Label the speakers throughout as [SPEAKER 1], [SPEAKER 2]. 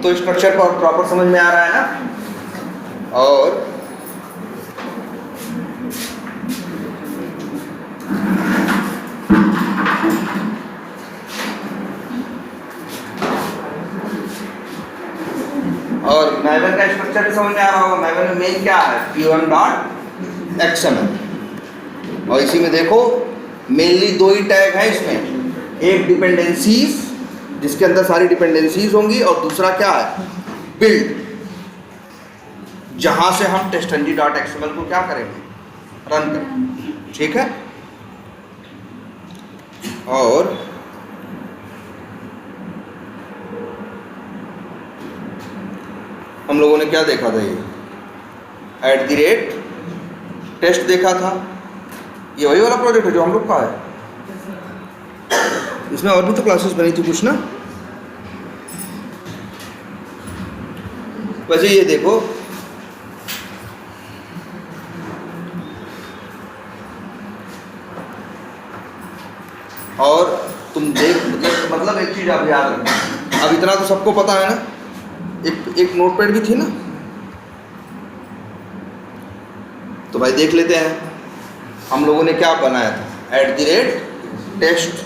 [SPEAKER 1] तो structure proper समझ में आ रहा है ना। और मैवन का स्ट्रक्चर भी समझ में आ रहा होगा। मैवन में मेन क्या है, pm.xml। और इसी में देखो मेनली दो ही टैग है इसमें, एक डिपेंडेंसीज जिसके अंदर सारी डिपेंडेंसीज होंगी, और दूसरा क्या है, बिल्ड, जहां से हम testng.xml को क्या करेंगे, रन करेंगे। ठीक है। और हम लोगों ने क्या देखा था, ये @test देखा था। ये वही वाला प्रोजेक्ट है जो हम लोग का है। इसमें और भी तो क्लासेस बनी थी कुछ ना। वैसे ये देखो, और तुम देख मतलब एक चीज आप याद रखना, अब इतना तो सबको पता है ना। एक नोटपैड भी थी ना, तो भाई देख लेते हैं हम लोगों ने क्या बनाया था। @test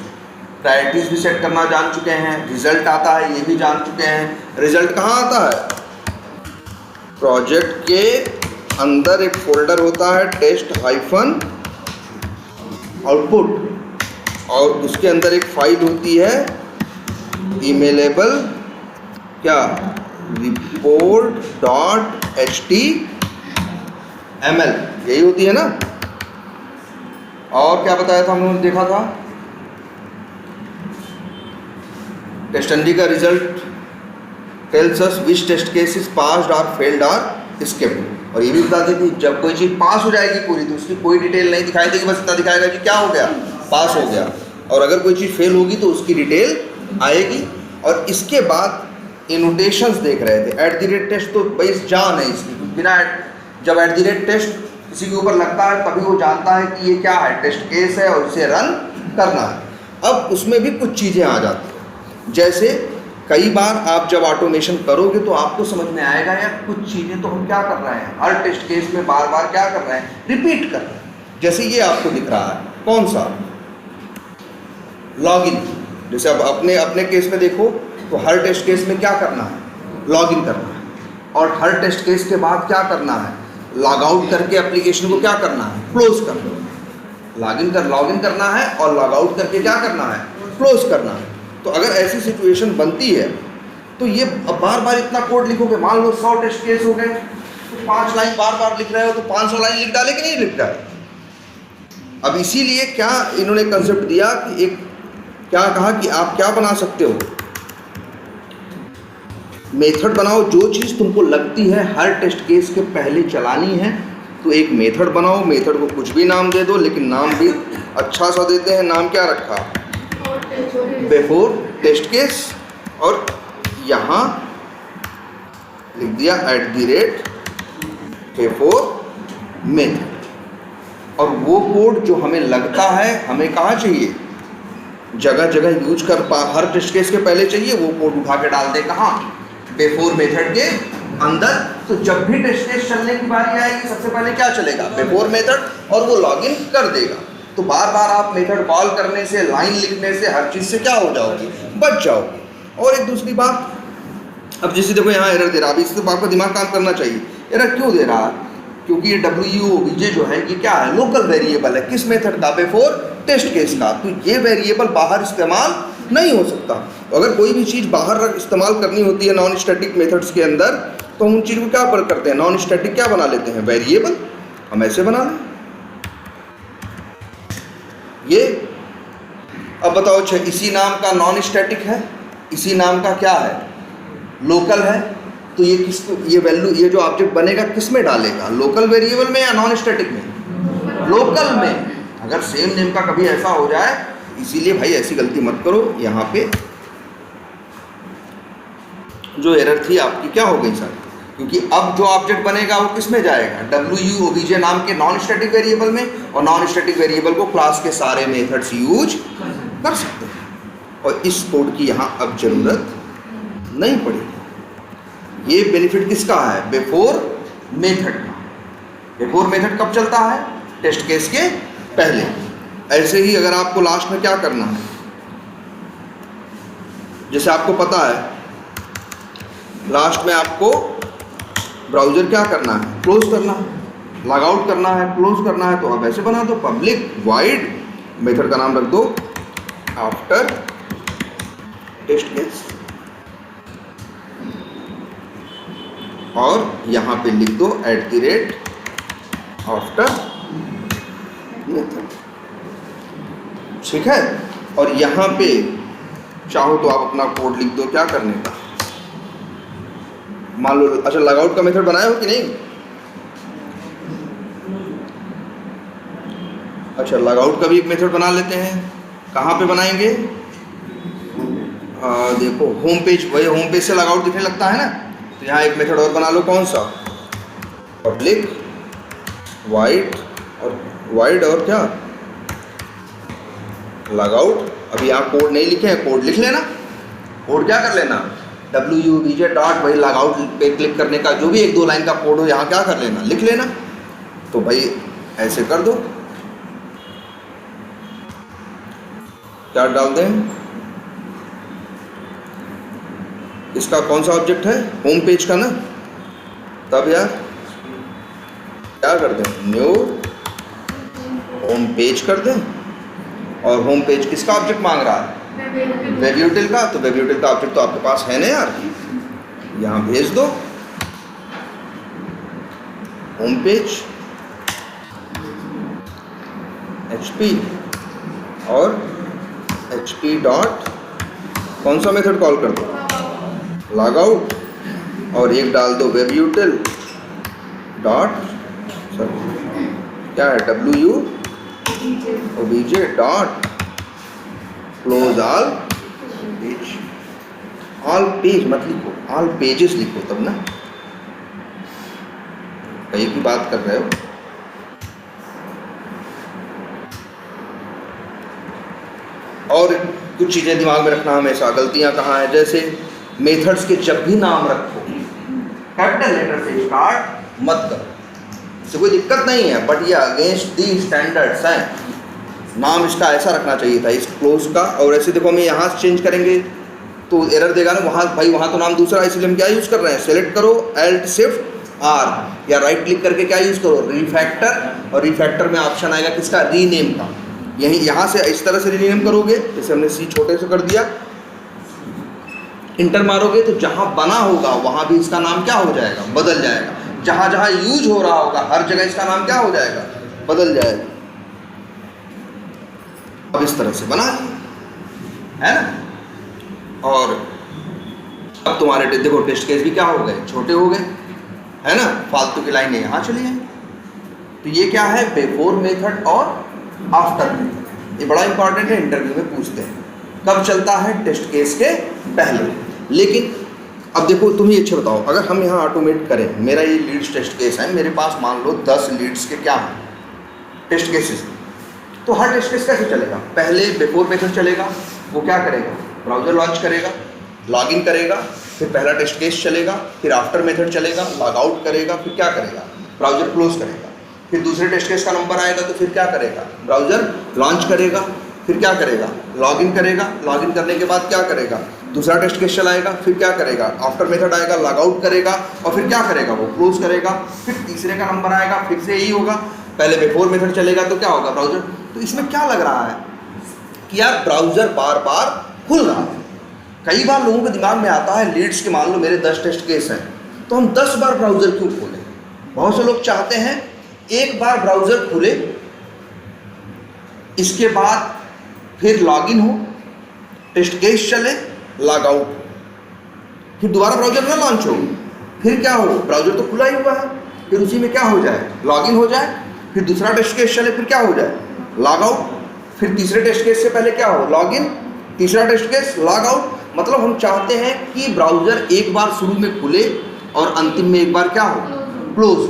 [SPEAKER 1] प्रायोरिटीज भी सेट करना जान चुके हैं, रिजल्ट आता है ये भी जान चुके हैं। रिजल्ट कहाँ आता है, प्रोजेक्ट के अंदर एक फोल्डर होता है test-output, और उसके अंदर एक फाइल होती है इमेलेबल क्या, report.html, यही होती है ना। और क्या बताया था हम लोगों ने देखा था, टेस्टंजी का result tells us which test cases passed और फेल्ड और स्किप्ड। और ये भी बताती थी जब कोई चीज़ पास हो जाएगी पूरी तो उसकी कोई डिटेल नहीं दिखाई देगी, बस इतना दिखाएगा कि क्या हो गया, पास हो गया। और अगर कोई चीज़ फेल होगी तो उसकी डिटेल आएगी। और इसके बाद इनोटेशंस देख रहे थे। @test तो भाई जान है इसकी, बिना जब @test किसी के ऊपर लगता है तभी वो जानता है कि ये क्या है, टेस्ट केस है और इसे रन करना है। अब उसमें भी कुछ चीज़ें आ जाती हैं, जैसे कई बार आप जब ऑटोमेशन करोगे तो आपको समझ में आएगा यार कुछ चीज़ें तो हम क्या कर रहे हैं, हर टेस्ट केस में बार बार क्या कर रहे हैं, रिपीट कर रहे हैं। जैसे ये आपको दिख रहा है कौन सा, लॉगिन। जैसे अब अपने केस में देखो तो हर टेस्ट केस में क्या करना है, लॉगिन करना है, और हर टेस्ट केस के बाद क्या करना है, लॉग आउट करके एप्लीकेशन को क्या करना है, क्लोज करना। लॉगिन करना है और लॉग आउट करके क्या करना है, क्लोज करना है। तो अगर ऐसी सिचुएशन बनती है तो ये अब बार बार इतना कोड लिखोगे, मान लो 100 टेस्ट केस हो गए तो 5 लाइन बार बार लिख रहे हो तो 500 लाइन लिख डाले कि नहीं लिख डाले। अब इसीलिए क्या इन्होंने कंसेप्ट दिया कि एक क्या कहा कि आप क्या बना सकते हो, मेथड बनाओ। जो चीज़ तुमको लगती है हर टेस्ट केस के पहले चलानी है तो एक मेथड बनाओ। मेथड को कुछ भी नाम दे दो, लेकिन नाम भी अच्छा सा देते हैं। नाम क्या रखा, बिफोर टेस्ट केस, और यहाँ लिख दिया @बिफोर मेथड। और वो कोड जो हमें लगता है हमें कहाँ चाहिए, जगह जगह यूज कर हर टेस्ट केस के पहले चाहिए, वो कोड उठा के डाल दे कहाँ, बिफोर मेथड के अंदर। तो जब भी टेस्ट केस चलने की बारी आएगी सबसे पहले क्या चलेगा, बिफोर मेथड, और वो लॉगिन कर देगा। तो बार बार आप मेथड कॉल करने से, लाइन लिखने से, हर चीज़ से क्या हो जाओगे, बच जाओगे। और एक दूसरी बात, अब जैसे देखो यहाँ एरर दे रहा है, अब इससे आपका दिमाग काम करना चाहिए, एरर क्यों दे रहा है? क्योंकि ये WUOBJ जो है ये क्या है, लोकल वेरिएबल है। किस मेथड का? बिफोर टेस्ट केस का। तो ये वेरिएबल बाहर इस्तेमाल नहीं हो सकता। अगर कोई भी चीज़ बाहर इस्तेमाल करनी होती है नॉन स्टैटिक मेथड्स के अंदर, तो हम उन चीज़ को क्या पर करते हैं, नॉन स्टैटिक क्या बना लेते हैं, वेरिएबल। हम ऐसे बना लें ये। अब बताओ, अच्छा इसी नाम का नॉन स्टैटिक है, इसी नाम का क्या है, लोकल है, तो ये किसको, ये वैल्यू, ये जो ऑब्जेक्ट बनेगा किस में डालेगा, लोकल वेरिएबल में या नॉन स्टैटिक में? लोकल में। अगर सेम नेम का कभी ऐसा हो जाए, इसीलिए भाई ऐसी गलती मत करो। यहाँ पे जो एरर थी आपकी क्या हो गई सर, क्योंकि अब जो ऑब्जेक्ट बनेगा वो किस में जाएगा, WUOBJ नाम के नॉन स्टैटिक वेरिएबल में, और नॉन स्टैटिक वेरिएबल को क्लास के सारे मेथड्स यूज कर सकते हैं, और इस कोड की यहाँ अब जरूरत नहीं पड़ेगी। ये बेनिफिट किसका है, बिफोर मेथड का। बिफोर मेथड कब चलता है, टेस्ट केस के पहले। ऐसे ही अगर आपको लास्ट में क्या करना है, जैसे आपको पता है लास्ट में आपको ब्राउज़र क्या करना है, क्लोज करना है, लॉग आउट करना है, क्लोज करना है, तो आप ऐसे बना दो, पब्लिक वाइड, मेथड का नाम रख दो आफ्टर टेस्ट केस, और यहाँ पे लिख दो @ आफ्टर मेथड। ठीक है, और यहाँ पे चाहो तो आप अपना कोड लिख दो क्या करने का, मान लो अच्छा लॉग आउट का मेथड बनाया हो कि नहीं, अच्छा लॉग आउट का भी एक मेथड बना लेते हैं। कहाँ पे बनाएंगे, देखो होम पेज, वही होम पेज से लॉग आउट दिखने लगता है ना, तो यहाँ एक मेथड और बना लो, कौन सा, पब्लिक वाइड और क्या, लॉग आउट। अभी यहाँ कोड नहीं लिखे हैं, कोड लिख लेना, कोड क्या कर लेना, WUOBJ डॉट, वही लॉग आउट पे क्लिक करने का जो भी 1-2 लाइन का कोड हो यहाँ क्या कर लेना, लिख लेना। तो भाई ऐसे कर दो, क्या डाल दें, इसका कौन सा ऑब्जेक्ट है, होम पेज का ना, तब यार क्या कर दें, न्यू होम पेज कर दें, और होम पेज किसका ऑब्जेक्ट मांग रहा है, वेबयूटिल का, तो वेबयूटिल का ऑब्जेक्ट तो आपके पास है ना यार, यहाँ भेज दो होम पेज HP, और HP डॉट कौन सा मेथड कॉल कर दो, लॉग आउट, और एक डाल दो वेबयूटिल डॉट, क्या है, WUOBJ dot close all page. All page मत लिखो, ऑल पेजेस लिखो, तब ना कहीं की बात कर रहे हो। और कुछ चीज़ें दिमाग में रखना हमेशा, गलतियां कहाँ हैं, जैसे मेथड्स के जब भी नाम रखो कैपिटल लेटर से स्टार्ट मत करो, इससे कोई दिक्कत नहीं है, बट ये अगेंस्ट दी स्टैंडर्ड्स हैं। नाम इसका ऐसा रखना चाहिए था, इस क्लोज का, और ऐसे देखो हम यहाँ से चेंज करेंगे तो एरर देगा ना, वहाँ भाई वहाँ तो नाम दूसरा है, इसलिए हम क्या यूज़ कर रहे हैं, सेलेक्ट करो Alt Shift R, या राइट क्लिक करके क्या यूज़ करो, रिफैक्टर, और रिफैक्टर में ऑप्शन आएगा किसका, रीनेम का। यही यहाँ से इस तरह से रीनेम करोगे, जैसे हमने C छोटे से कर दिया, इंटर मारोगे तो जहाँ बना होगा वहाँ भी इसका नाम क्या हो जाएगा, बदल जाएगा। जहाँ जहाँ यूज हो रहा होगा हर जगह इसका नाम क्या हो जाएगा, बदल जाएगा। अब इस तरह से बना है ना, और अब तुम्हारे देखो टेस्ट केस भी क्या हो गए, छोटे हो गए, है ना, फालतू की लाइनें यहाँ चली हैं। तो ये क्या है, बिफोर मेथड और आफ्टर मेथड, ये बड़ा इंपॉर्टेंट है, इंटरव्यू में पूछते हैं। कब चलता है, टेस्ट केस के पहले। लेकिन अब देखो तुम ही अच्छे बताओ, अगर हम यहाँ ऑटोमेट करें, मेरा ये लीड्स टेस्ट केस है, मेरे पास मान लो 10 लीड्स के क्या हैं, टेस्ट केसेस, तो हर टेस्ट केस कैसे चलेगा, पहले बिफोर मेथड चलेगा, वो क्या करेगा, ब्राउज़र लॉन्च करेगा, लॉगिन करेगा, फिर पहला टेस्ट केस चलेगा, फिर आफ्टर मेथड चलेगा, लॉग आउट करेगा, फिर क्या करेगा, ब्राउज़र क्लोज करेगा, फिर दूसरे टेस्ट केस का नंबर आएगा तो फिर क्या करेगा, ब्राउज़र लॉन्च करेगा, फिर क्या करेगा, लॉगिन करेगा, लॉगिन करने के बाद क्या करेगा, दूसरा टेस्ट केस चलाएगा, फिर क्या करेगा, आफ्टर मेथड आएगा, लॉग आउट करेगा और फिर क्या करेगा, वो क्लोज करेगा। फिर तीसरे का नंबर आएगा, फिर से यही होगा। पहले बिफोर मेथड चलेगा तो क्या होगा, ब्राउजर। तो इसमें क्या लग रहा है कि यार ब्राउजर बार बार खुल रहा है। कई बार लोगों के दिमाग में आता है लीड्स के, मान लो मेरे 10 टेस्ट केस हैं तो हम 10 बार ब्राउजर क्यों खोलें। बहुत से लोग चाहते हैं एक बार ब्राउजर खुले, इसके बाद फिर लॉगिन हो, टेस्ट केस चले, लॉग आउट, फिर दोबारा ब्राउजर ना लॉन्च हो, फिर क्या हो, ब्राउजर तो खुला ही हुआ है, फिर उसी में क्या हो जाए, लॉगिन हो जाए, फिर दूसरा टेस्ट केस चले, फिर क्या हो जाए, लॉग आउट, फिर तीसरे टेस्ट केस से पहले क्या हो, लॉगिन, तीसरा टेस्ट केस, लॉग आउट। मतलब हम चाहते हैं कि ब्राउजर एक बार शुरू में खुले और अंतिम में एक बार क्या हो, क्लोज।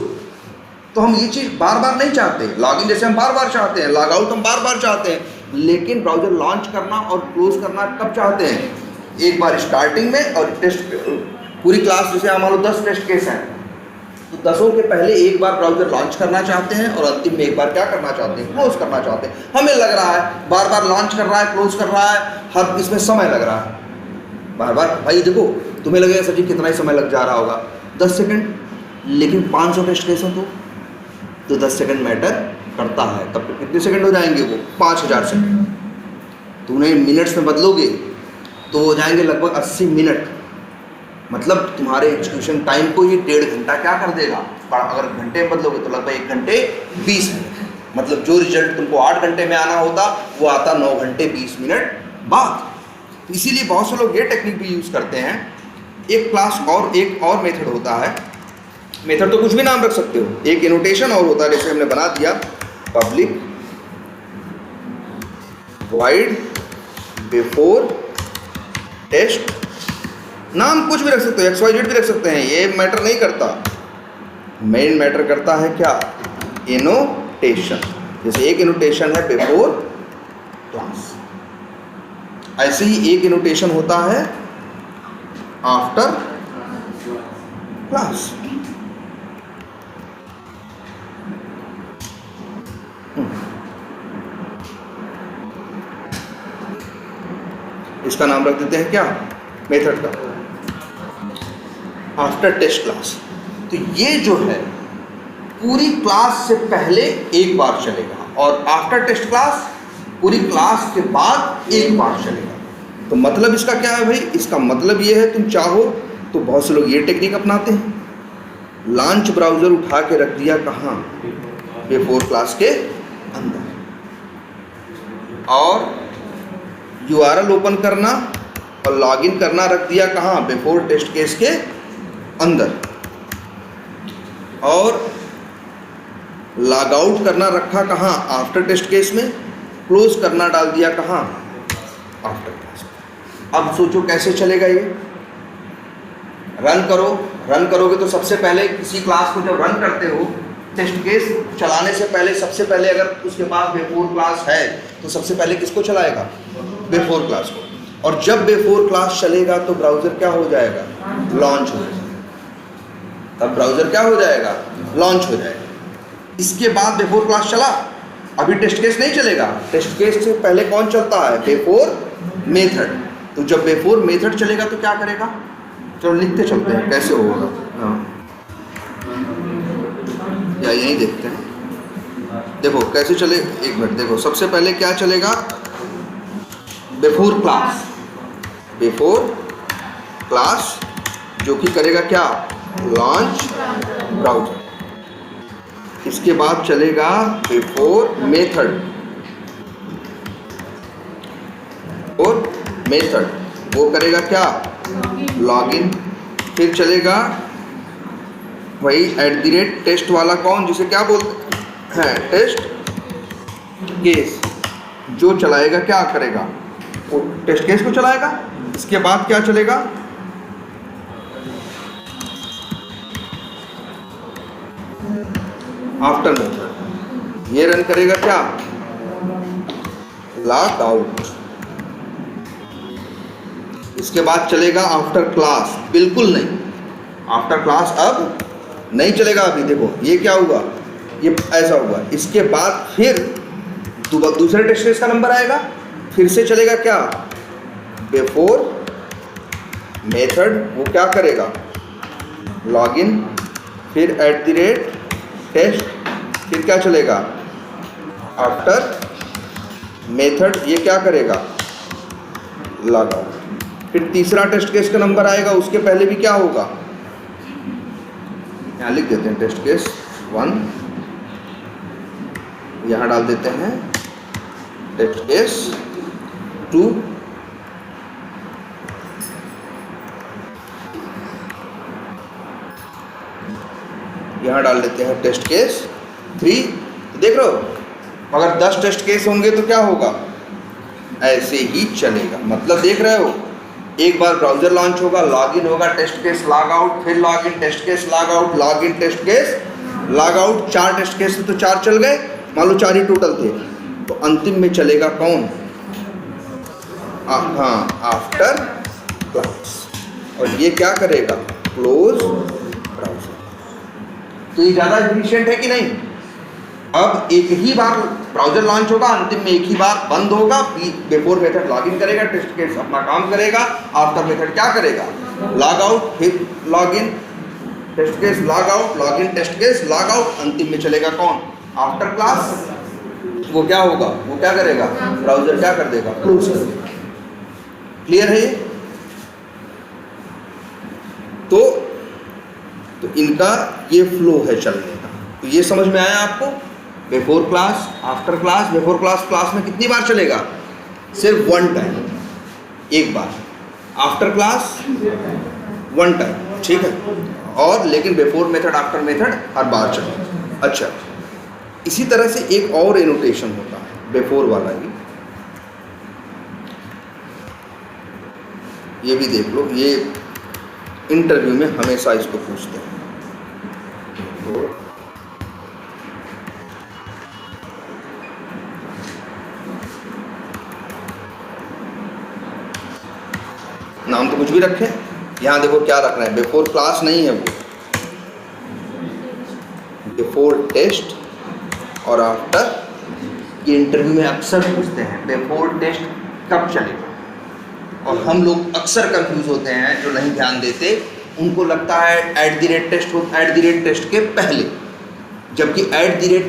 [SPEAKER 1] तो हम ये चीज़ बार बार नहीं चाहते। लॉगिन जैसे हम बार बार चाहते हैं, लॉग आउट हम बार बार चाहते हैं, लेकिन ब्राउजर लॉन्च करना और क्लोज करना कब चाहते हैं, एक बार स्टार्टिंग में। और टेस्ट पूरी क्लास जैसे हमारे 10 टेस्ट केस हैं तो 10 के पहले एक बार ब्राउजर लॉन्च करना चाहते हैं और अंतिम में एक बार क्या करना चाहते हैं, क्लोज करना चाहते हैं। हमें लग रहा है बार बार लॉन्च कर रहा है, क्लोज कर रहा है, हर इसमें समय लग रहा है बार बार। भाई देखो, तुम्हें लगेगा सर जी कितना ही समय लग जा रहा होगा, 10 सेकंड, लेकिन 500 टेस्ट केस हो तो 10 सेकंड मैटर करता है। तब कितने सेकंड हो जाएंगे, वो 5000 सेकंड। तो उन्हें मिनट्स में बदलोगे तो हो जाएंगे लगभग 80 मिनट। मतलब तुम्हारे एग्जीक्यूशन टाइम को ये 1.5 घंटा क्या कर देगा, अगर घंटे में बदलोगे तो लगभग 1 घंटे 20 मिनट। मतलब जो रिजल्ट तुमको 8 घंटे में आना होता वो आता 9 घंटे 20 मिनट बाद। तो इसीलिए बहुत से लोग ये टेक्निक भी यूज़ करते हैं। एक क्लास और एक और मेथड होता है, मेथड तो कुछ भी नाम रख सकते हो, एक एनोटेशन और होता है, जैसे हमने बना दिया पब्लिक वाइड बिफोर टेस्ट, नाम कुछ भी रख सकते हो, XYZ भी रख सकते हैं, ये मैटर नहीं करता। मेन मैटर करता है क्या, एनोटेशन। जैसे एक एनोटेशन है बिफोर क्लास, ऐसे ही एक एनोटेशन होता है आफ्टर क्लास। इसका नाम रख देते हैं क्या, मेथड का, आफ्टर टेस्ट क्लास। तो ये जो है पूरी क्लास से पहले एक बार चलेगा और आफ्टर टेस्ट क्लास पूरी क्लास के बाद एक बार चलेगा। तो मतलब इसका क्या है भाई, इसका मतलब ये है, तुम चाहो तो बहुत से लोग ये टेक्निक अपनाते हैं, लॉन्च ब्राउज़र उठा के रख दिया कहाँ, बिफोर क्लास के अंदर, और URL ओपन करना और लॉगिन करना रख दिया कहाँ, बिफोर टेस्ट केस के अंदर, और लॉग आउट करना रखा कहाँ, आफ्टर टेस्ट केस में, क्लोज करना डाल दिया कहाँ, आफ्टर क्लास में। अब सोचो कैसे चलेगा ये, रन करो। रन करोगे तो सबसे पहले किसी क्लास को जब रन करते हो, टेस्ट केस चलाने से पहले सबसे पहले अगर उसके पास बिफोर क्लास है तो सबसे पहले किसको चलाएगा, बिफोर क्लास को। और जब बिफोर क्लास चलेगा तो ब्राउज़र क्या हो जाएगा, लॉन्च हो जाएगा। तब ब्राउज़र क्या हो जाएगा, लॉन्च हो जाएगा। इसके बाद बिफोर क्लास चला, अभी टेस्ट केस नहीं चलेगा। टेस्ट केस से पहले कौन चलता है, बिफोर मेथड। तो जब बिफोर मेथड चलेगा तो क्या करेगा, चलो लिखते चलते हैं कैसे होगा, या यही देखते हैं। देखो कैसे चले, एक मिनट देखो, सबसे पहले क्या चलेगा, बिफोर क्लास, बिफोर क्लास जो कि करेगा क्या, लॉन्च ब्राउज़र। इसके बाद चलेगा बिफोर मेथड, और मेथड वो करेगा क्या, लॉगिन। फिर चलेगा वही @टेस्ट वाला, कौन, जिसे क्या बोलते हैं, टेस्ट केस, जो चलाएगा क्या करेगा, वो टेस्ट केस को चलाएगा। इसके बाद क्या चलेगा, आफ्टर मेथड, ये रन करेगा क्या, लॉग आउट। इसके बाद चलेगा आफ्टर क्लास, बिल्कुल नहीं, आफ्टर क्लास अब नहीं चलेगा। अभी देखो ये क्या हुआ, ये ऐसा हुआ। इसके बाद फिर दूसरे टेस्ट केस का नंबर आएगा, फिर से चलेगा क्या, बिफोर मेथड वो क्या करेगा, लॉगिन, फिर @टेस्ट, फिर क्या चलेगा, आफ्टर मेथड ये क्या करेगा, लॉग आउट। फिर तीसरा टेस्ट केस का नंबर आएगा, उसके पहले भी क्या होगा, यहाँ लिख देते हैं टेस्ट केस 1, यहाँ डाल देते हैं टेस्ट केस 2, यहाँ डाल देते हैं टेस्ट केस 3। देख रहे हो, अगर 10 टेस्ट केस होंगे तो क्या होगा, ऐसे ही चलेगा। मतलब देख रहे हो, एक बार ब्राउजर लॉन्च होगा, लॉगिन होगा, टेस्ट केस लॉग आउट, फिर login, test case log out, login, test case log out. 4 test case तो 4 चल गए, मान लो 4 ही टोटल थे, तो अंतिम में चलेगा कौन, हाँ, आफ्टर क्लास। और ये क्या करेगा, क्लोज ब्राउजर। तो ये ज़्यादा एफिशिएंट है कि नहीं। अब एक ही बार ब्राउजर लॉन्च होगा, अंतिम में एक ही बार बंद होगा, बिफोर मेथड लॉगिन करेगा, टेस्ट केस अपना काम करेगा, आफ्टर मेथड क्या करेगा, लॉग आउट, फिर login, test case log out, login, test case log out, अंतिम में चलेगा कौन, आफ्टर क्लास। वो क्या होगा, वो क्या करेगा, ब्राउजर क्या कर देगा, क्लोज कर देगा। क्लियर है ये। तो इनका ये फ्लो है चलने का। तो ये समझ में आया आपको, before class, after class. Before class class में कितनी बार चलेगा, सिर्फ 1 टाइम, एक बार। आफ्टर क्लास 1 टाइम, ठीक है। और लेकिन बिफोर मेथड, आफ्टर मेथड हर बार चलेगा। अच्छा, इसी तरह से एक और एनोटेशन होता है बिफोर वाला ही, ये भी देख लो, ये इंटरव्यू में हमेशा इसको पूछते हैं। नाम तो कुछ भी रखें, यहाँ देखो क्या रखना है, बिफोर क्लास नहीं है वो, बिफोर टेस्ट और आफ्टर। ये इंटरव्यू में अक्सर पूछते हैं बिफोर टेस्ट कब चलेगा, और हम लोग अक्सर कंफ्यूज होते हैं, जो नहीं ध्यान देते, उनको लगता है @टेस्ट हो, @टेस्ट के पहले, जबकि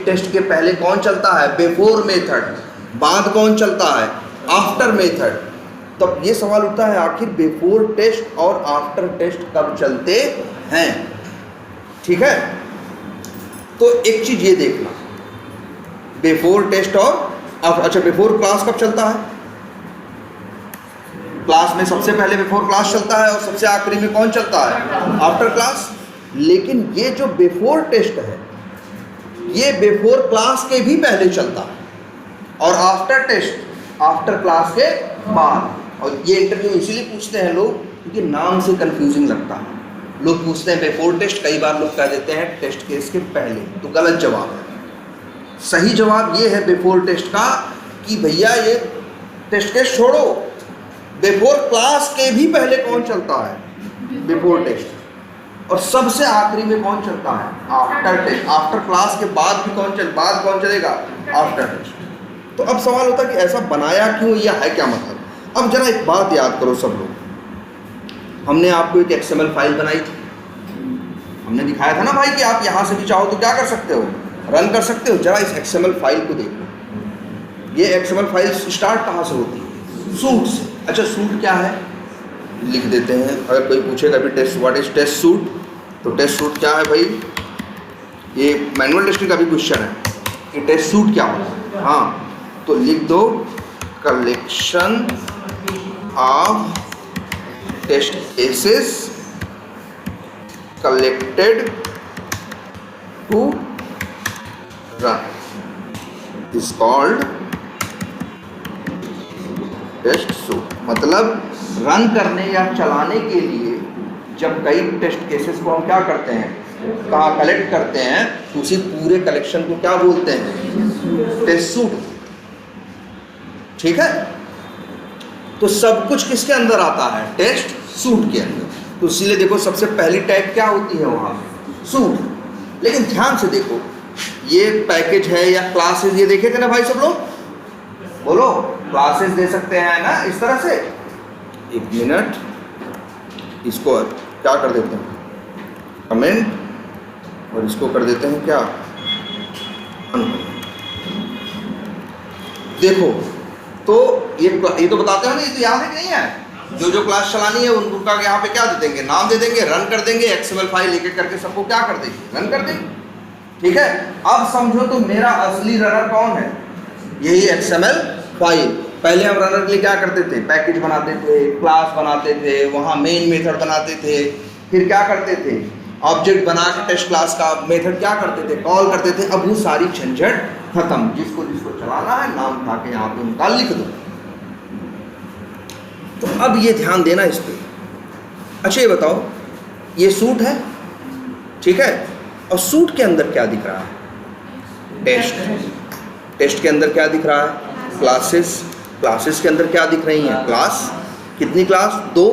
[SPEAKER 1] @टेस्ट के पहले कौन चलता है, बिफोर मेथड, बाद कौन चलता है, आफ्टर मेथड। तब ये सवाल उठता है, आखिर बिफोर टेस्ट और आफ्टर टेस्ट कब चलते हैं, ठीक है। तो एक चीज ये देखना, बिफोर टेस्ट और अच्छा, बिफोर क्लास कब चलता है, क्लास में सबसे पहले बिफोर क्लास चलता है, और सबसे आखिरी में कौन चलता है, आफ्टर क्लास। लेकिन ये जो बिफोर टेस्ट है, ये बिफोर क्लास के भी पहले चलता है, और आफ्टर टेस्ट आफ्टर क्लास के बाद। और ये इंटरव्यू इसीलिए पूछते हैं लोग, क्योंकि नाम से कंफ्यूजिंग लगता है। लोग पूछते हैं बिफोर टेस्ट, कई बार लोग कह देते हैं टेस्ट केस के पहले, तो गलत जवाब है। सही जवाब ये है बिफोर टेस्ट का, कि भैया ये टेस्ट केस छोड़ो, बिफोर क्लास के भी पहले कौन चलता है, बिफोर टेस्ट, और सबसे आखिरी में कौन चलता है, आफ्टर टेस्ट। आफ्टर क्लास के बाद भी बाद कौन चलेगा, आफ्टर टेस्ट। तो अब सवाल होता है कि ऐसा बनाया क्यों, या है क्या मतलब। अब जरा एक बात याद करो सब लोग, हमने आपको एक XML फाइल बनाई थी, हमने दिखाया था ना भाई कि आप यहाँ से भी चाहो तो क्या कर सकते हो, रन कर सकते हो। जरा इस XML फाइल को देखो, ये XML फाइल स्टार्ट कहाँ से होती है, सूट से। अच्छा, सूट क्या है, लिख देते हैं। अगर कोई पूछेगा भी test, what is test suite, तो टेस्ट सूट क्या है भाई, ये मैनुअल टेस्टिंग का भी क्वेश्चन है कि टेस्ट सूट क्या होता है। हाँ, तो लिख दो collection of test cases collected to run is called test suite. मतलब रन करने या चलाने के लिए जब कई टेस्ट केसेस को हम क्या करते हैं, कहाँ कलेक्ट करते हैं, तो उसी पूरे कलेक्शन को क्या बोलते हैं, टेस्ट सूट, ठीक है। तो सब कुछ किसके अंदर आता है, टेस्ट सूट के अंदर। तो इसीलिए देखो सबसे पहली टैग क्या होती है वहाँ, सूट। लेकिन ध्यान से देखो, ये पैकेज है या क्लासेस, ये देखे थे ना भाई सब लोग, बोलो क्लासेस दे सकते हैं ना इस तरह से। एक मिनट, इसको क्या कर देते हैं कमेंट, और इसको कर देते हैं क्या अनकमेंट। देखो तो ये तो बताते हैं ना, ये तो याद है कि नहीं है, जो क्लास चलानी है उनका यहाँ पे क्या दे देंगे, नाम दे देंगे, रन कर देंगे, एक्सएमएल फाइल एक एक करके सबको क्या कर देंगे, रन कर देंगे। ठीक है, अब समझो तो मेरा असली रनर कौन है, यही एक्सएमएल फाइल। पहले हम रनर के लिए क्या करते थे, पैकेज बनाते थे, क्लास बनाते थे, वहाँ मेन मेथड बनाते थे, फिर क्या करते थे, ऑब्जेक्ट बना के टेस्ट क्लास का मेथड क्या करते थे, कॉल करते थे। अब वो सारी झंझट खत्म, जिसको जिसको चलाना है नाम उठा के यहाँ पे उनका लिख दो। तो अब ये ध्यान देना इस पे। अच्छा ये बताओ, ये सूट है, ठीक है, और सूट के अंदर क्या दिख रहा है, टेस्ट। टेस्ट के अंदर क्या दिख रहा है, क्लासेस। क्लासेस के अंदर क्या दिख रही हैं, क्लास। कितनी क्लास, 2।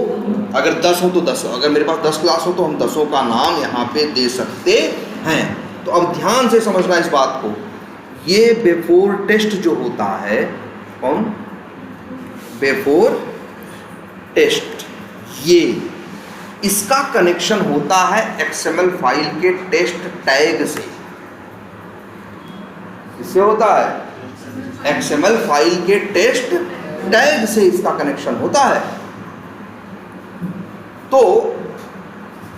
[SPEAKER 1] अगर 10 हो तो 10, अगर मेरे पास 10 क्लास हो तो हम 10 का नाम यहाँ पे दे सकते हैं। तो अब ध्यान से समझना इस बात को, ये बिफोर टेस्ट जो होता है, कौन, बिफोर टेस्ट, ये इसका कनेक्शन होता है एक्सएमएल फाइल के टेस्ट टैग से। इससे होता है एक्सएमएल फाइल के टेस्ट टैग से इसका कनेक्शन होता है। तो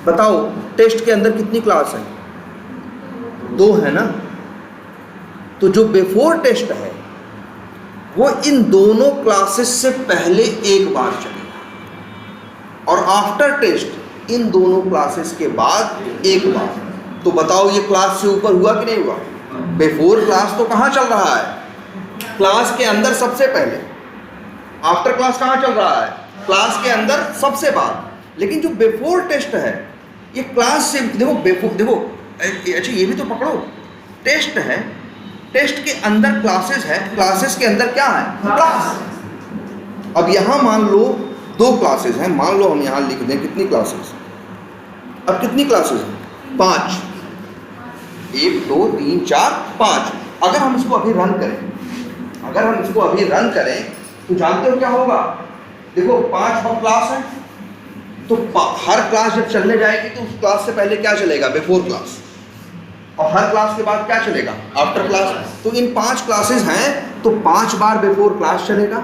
[SPEAKER 1] बताओ टेस्ट के अंदर कितनी क्लास है, 2 है ना। तो जो बिफोर टेस्ट है वो इन दोनों क्लासेस से पहले एक बार चलेगा, और आफ्टर टेस्ट इन दोनों क्लासेस के बाद एक बार। तो बताओ ये क्लास से ऊपर हुआ कि नहीं हुआ, बिफोर क्लास तो कहाँ चल रहा है, क्लास के अंदर सबसे पहले। आफ्टर क्लास कहाँ चल रहा है, क्लास के अंदर सबसे बाद। लेकिन जो बिफोर टेस्ट है ये क्लास से, देखो बिफोर, देखो अच्छा ये भी तो पकड़ो, टेस्ट है, टेस्ट के अंदर क्लासेस है, क्लासेस के अंदर क्या है, क्लास। अब यहाँ मान लो 2 क्लासेस हैं, मान लो हम यहाँ लिख दें कितनी क्लासेस, अब कितनी क्लासेस हैं, 5, 1 2 3 4 5। अगर हम इसको अभी रन करें, अगर हम इसको अभी रन करें तो जानते हो क्या होगा, देखो 5 अब क्लास है, तो हर क्लास जब चलने जाएगी तो उस क्लास से पहले क्या चलेगा, बिफोर क्लास, और हर क्लास के बाद क्या चलेगा, आफ्टर क्लास। तो इन 5 क्लासेस हैं तो 5 बार बिफोर क्लास चलेगा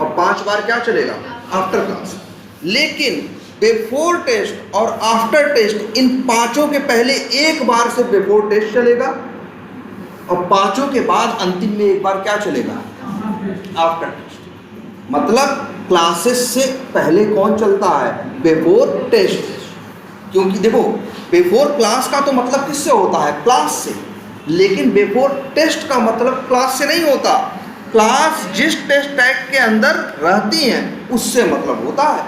[SPEAKER 1] और 5 बार क्या चलेगा, आफ्टर क्लास। लेकिन बिफोर टेस्ट और आफ्टर टेस्ट इन 5 के पहले एक बार से बिफोर टेस्ट चलेगा, और 5 के बाद अंतिम में एक बार क्या चलेगा, आफ्टर टेस्ट। मतलब क्लासेस से पहले कौन चलता है, बिफोर टेस्ट। क्योंकि देखो बिफोर क्लास का तो मतलब किससे होता है, क्लास से, लेकिन बिफोर टेस्ट का मतलब क्लास से नहीं होता। क्लास जिस टेस्ट टैग के अंदर रहती हैं उससे मतलब होता है।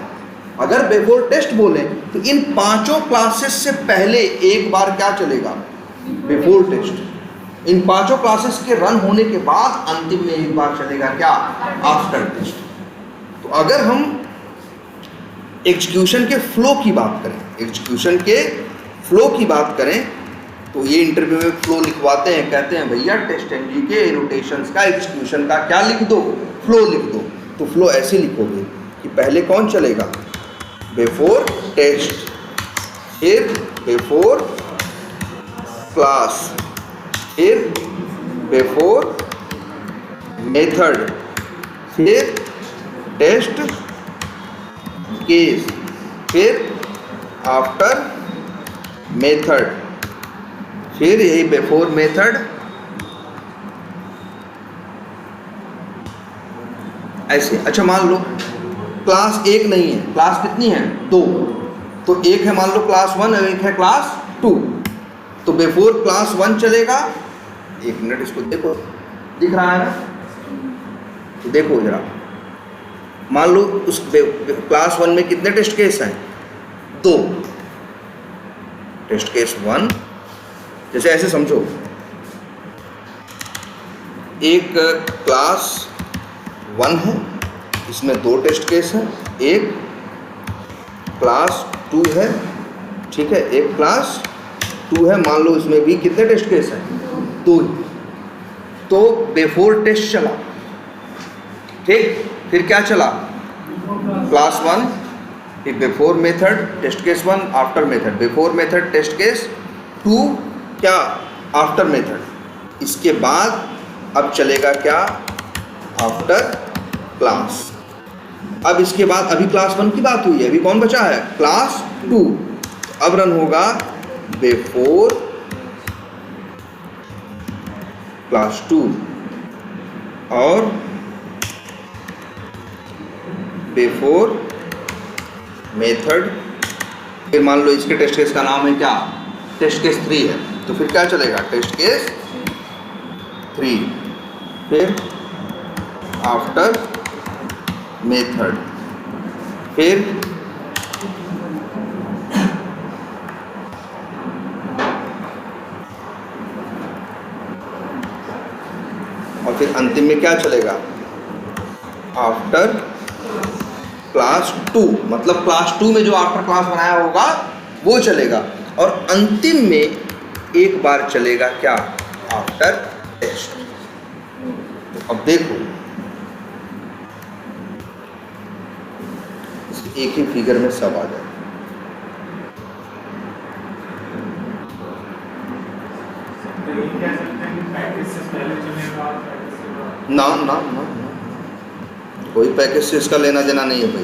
[SPEAKER 1] अगर बिफोर टेस्ट बोले तो इन 5 क्लासेस से पहले एक बार क्या चलेगा, बिफोर टेस्ट। इन 5 क्लासेस के रन होने के बाद अंतिम में एक बार चलेगा क्या, आफ्टर टेस्ट। तो अगर हम एग्जीक्यूशन के फ्लो की बात करें, एग्जीक्यूशन के फ्लो की बात करें, तो ये इंटरव्यू में फ्लो लिखवाते हैं, कहते हैं भैया टेस्टएनजी के एनोटेशंस का, एग्जीक्यूशन का क्या लिख दो, फ्लो लिख दो। तो फ्लो ऐसे लिखोगे कि पहले कौन चलेगा, बिफोर टेस्ट, फिर बिफोर क्लास, फिर बिफोर मेथड, फिर टेस्ट केस, फिर आफ्टर मेथड, फिर यही बिफोर मेथड, ऐसे। अच्छा मान लो क्लास 1 नहीं है, क्लास कितनी है, 2। तो एक है मान लो क्लास 1 और एक है क्लास 2। तो बिफोर क्लास 1 चलेगा, 1 मिनट इसको देखो, दिख रहा है ना, तो देखो जरा, मान लो उस क्लास 1 में कितने टेस्ट केस हैं, 2। टेस्ट केस 1, जैसे ऐसे समझो, एक क्लास 1 है, इसमें 2 टेस्ट केस हैं, एक क्लास 2 है, ठीक है, एक क्लास 2 है, मान लो इसमें भी कितने टेस्ट केस हैं, 2। तो बिफोर टेस्ट चला, ठीक, फिर क्या चला, class 1, before method test case 1, after method before method test case 2, क्या आफ्टर मेथड। इसके बाद अब चलेगा क्या, आफ्टर क्लास। अब इसके बाद अभी क्लास 1 की बात हुई है, अभी कौन बचा है, क्लास 2। अब रन होगा बिफोर क्लास 2 और बिफोर मेथड। फिर मान लो इसके टेस्ट केस का नाम है क्या, टेस्ट केस 3 है, तो फिर क्या चलेगा, टेस्ट केस 3, फिर आफ्टर मेथड, फिर और फिर अंतिम में क्या चलेगा, आफ्टर क्लास 2। मतलब क्लास 2 में जो आफ्टर क्लास बनाया होगा वो चलेगा, और अंतिम में एक बार चलेगा क्या, आफ्टर टेस्ट। तो अब देखो एक ही फिगर में सब आ जाए। ना ना ना ना, कोई पैकेज से इसका लेना देना नहीं है भाई।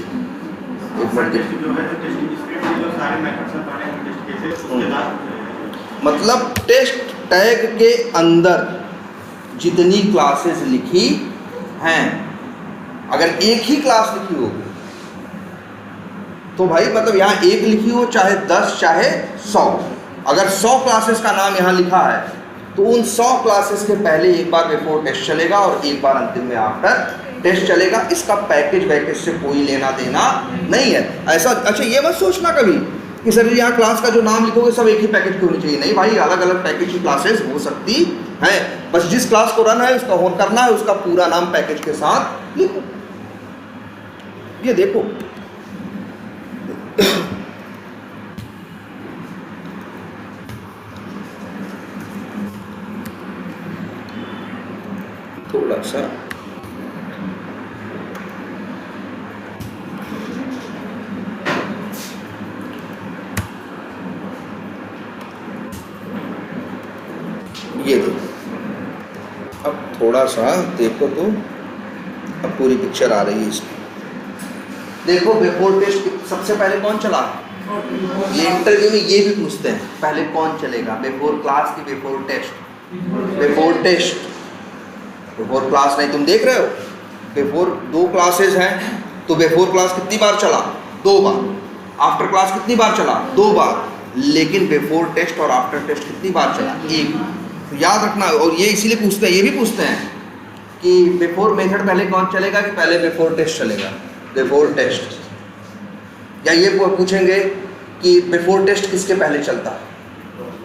[SPEAKER 1] एक मिनट, मतलब टेस्ट टैग के अंदर जितनी क्लासेस लिखी हैं, अगर एक ही क्लास लिखी होगी तो भाई मतलब यहाँ एक लिखी हो चाहे 10 चाहे 100, अगर 100 क्लासेस का नाम यहाँ लिखा है तो उन 100 क्लासेस के पहले एक बार बिफोर टेस्ट चलेगा और एक बार अंतिम में आफ्टर टेस्ट चलेगा। इसका पैकेज वैकेज से कोई लेना देना नहीं है ऐसा। अच्छा ये मत सोचना कभी कि सर यहाँ क्लास का जो नाम लिखोगे सब एक ही पैकेज की होनी चाहिए, नहीं भाई, अलग अलग पैकेज की क्लासेस हो सकती हैं। बस जिस क्लास को रन है उसका होन करना है, उसका पूरा नाम पैकेज के साथ लिखो। ये देखो थोड़ा सा ये देखो, अब थोड़ा सा देखो तो अब पूरी पिक्चर आ रही है इसकी। देखो बिफोर टेस्ट सबसे पहले कौन चला, ये इंटरव्यू में ये भी पूछते हैं पहले कौन चलेगा, बिफोर क्लास की before test, before test, before class नहीं, तुम देख रहे हो बिफोर 2 क्लासेस हैं तो बिफोर क्लास कितनी बार चला, 2 बार, आफ्टर क्लास कितनी बार चला, 2 बार, लेकिन बिफोर टेस्ट और आफ्टर टेस्ट कितनी बार चला, 1। तो याद रखना, और ये इसीलिए पूछते हैं, ये भी पूछते हैं कि बिफोर मेथड पहले कौन चलेगा कि पहले बिफोर टेस्ट चलेगा, बिफोर टेस्ट। या ये पूछेंगे कि बिफोर टेस्ट किसके पहले चलता है,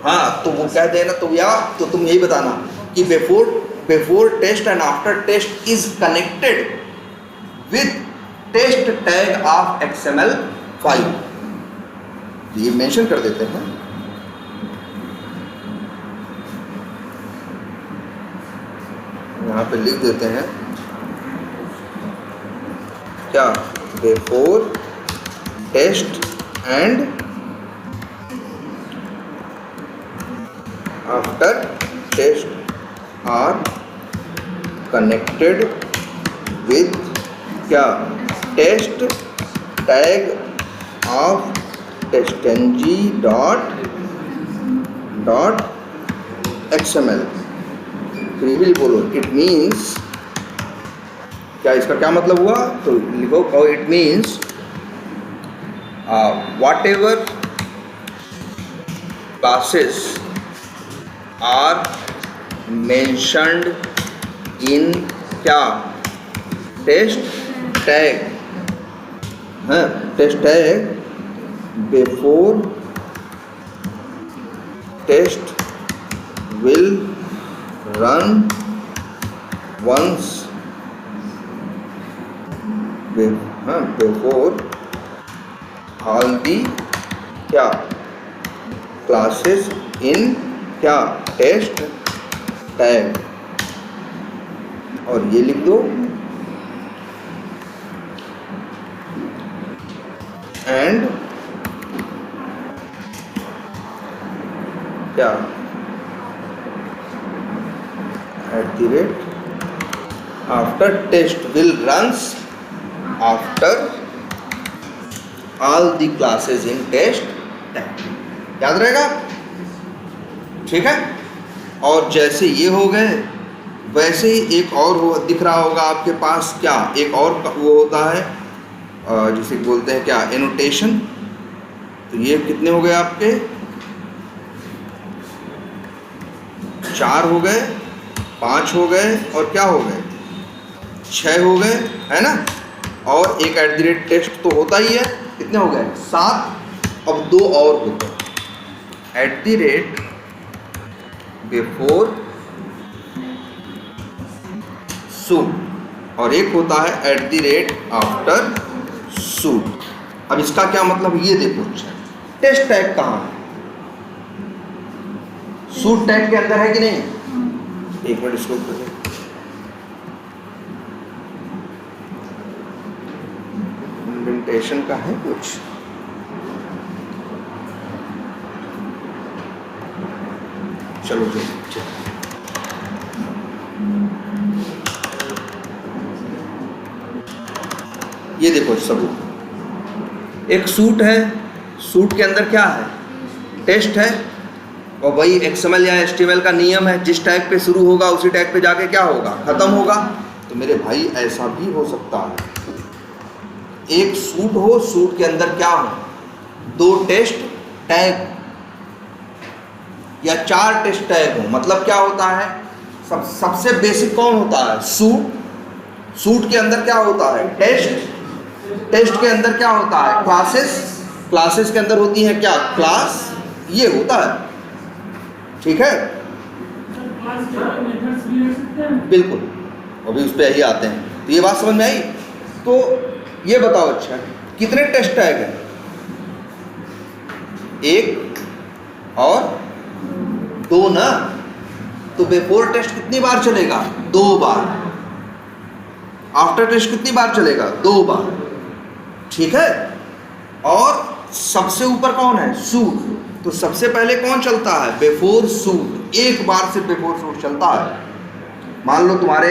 [SPEAKER 1] हाँ तो वो कह देना, तो या तो तुम यही बताना कि before test and after test is connected with test tag of XML file. ये मेंशन कर देते हैं, यहाँ पे लिख देते हैं क्या, before test and after test are connected with क्या, टेस्ट टैग ऑफ testng.xml। फिर बोलो इट मीन्स क्या, इसका क्या मतलब हुआ, तो लिखो कहो it means whatever classes are mentioned in क्या, टेस्ट टैग, हाँ test tag before test will run once, before all the क्या, क्लासेस इन क्या, टेस्ट टैग, और ये लिख दो एंड क्या @ after test will runs after all the classes in test tag. याद रहेगा? ठीक है। और जैसे ये हो गए वैसे ही एक और हो दिख रहा होगा आपके पास, क्या एक और वो होता है जिसे बोलते हैं क्या, एनोटेशन। तो ये कितने हो गए आपके, 4 हो गए, 5 हो गए और क्या हो गए, 6 हो गए, है ना। और एक @टेस्ट तो होता ही है, कितने हो गए, 7। अब 2 और होते हैं, बिफोर सूट और एक होता है आफ्टर सूट। अब इसका क्या मतलब, ये देखो, टेस्ट टैग कहाँ है, सूट टैग के अंदर है कि नहीं। एक मिनट इसको इंडेंटेशन का है कुछ, चलो जी। ये देखो सबूत, एक सूट है, सूट के अंदर क्या है, टेस्ट है, और वही XML या HTML का नियम है, जिस टैग पे शुरू होगा उसी टैग पे जाके क्या होगा, खत्म होगा। तो मेरे भाई ऐसा भी हो सकता है, एक सूट हो, सूट के अंदर क्या हो, 2 टेस्ट टैग या 4 टेस्ट टैग हो। मतलब क्या होता है, सबसे बेसिक कौन होता है, सूट। सूट के अंदर क्या होता है, टेस्ट। टेस्ट के अंदर क्या होता है, क्लासेस। क्लासेस के अंदर होती है क्या, क्लास। ये होता है, ठीक है, बिल्कुल। अभी उस पर ही आते हैं। तो ये बात समझ में आई। तो ये बताओ, अच्छा कितने टेस्ट टैग हैं, 1 और 2 ना। तो बिफोर टेस्ट कितनी बार चलेगा, 2 बार। आफ्टर टेस्ट कितनी बार चलेगा, 2 बार, ठीक है। और सबसे ऊपर कौन है, सूट। तो सबसे पहले कौन चलता है, बिफोर सूट। एक बार से बिफोर सूट चलता है। मान लो तुम्हारे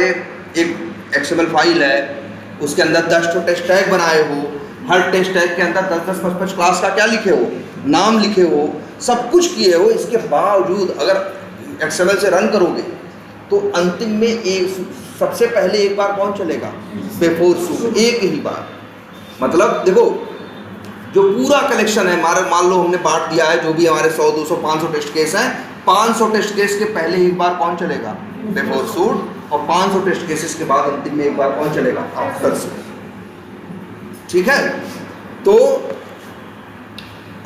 [SPEAKER 1] एक XML फाइल है, उसके अंदर 10 टेस्ट टैग बनाए हो, हर टेस्ट टैग के अंदर 10-10, 5-5 क्लास का क्या लिखे हो, नाम लिखे हो, सब कुछ किए हो। इसके बावजूद अगर XML से रन करोगे तो अंतिम में एक सबसे पहले एक बार कौन चलेगा, बिफोर सूट, एक ही बार। मतलब देखो, जो पूरा कलेक्शन है हमारे, मान लो हमने बांट दिया है, जो भी हमारे 100, 200, 500 टेस्ट केस हैं, 500 टेस्ट केस के पहले एक बार कौन चलेगा, बिफोर सूट। और 500 टेस्ट केसेस के बाद अंतिम में एक बार कौन चलेगा, आफ्टर सूट, ठीक है। तो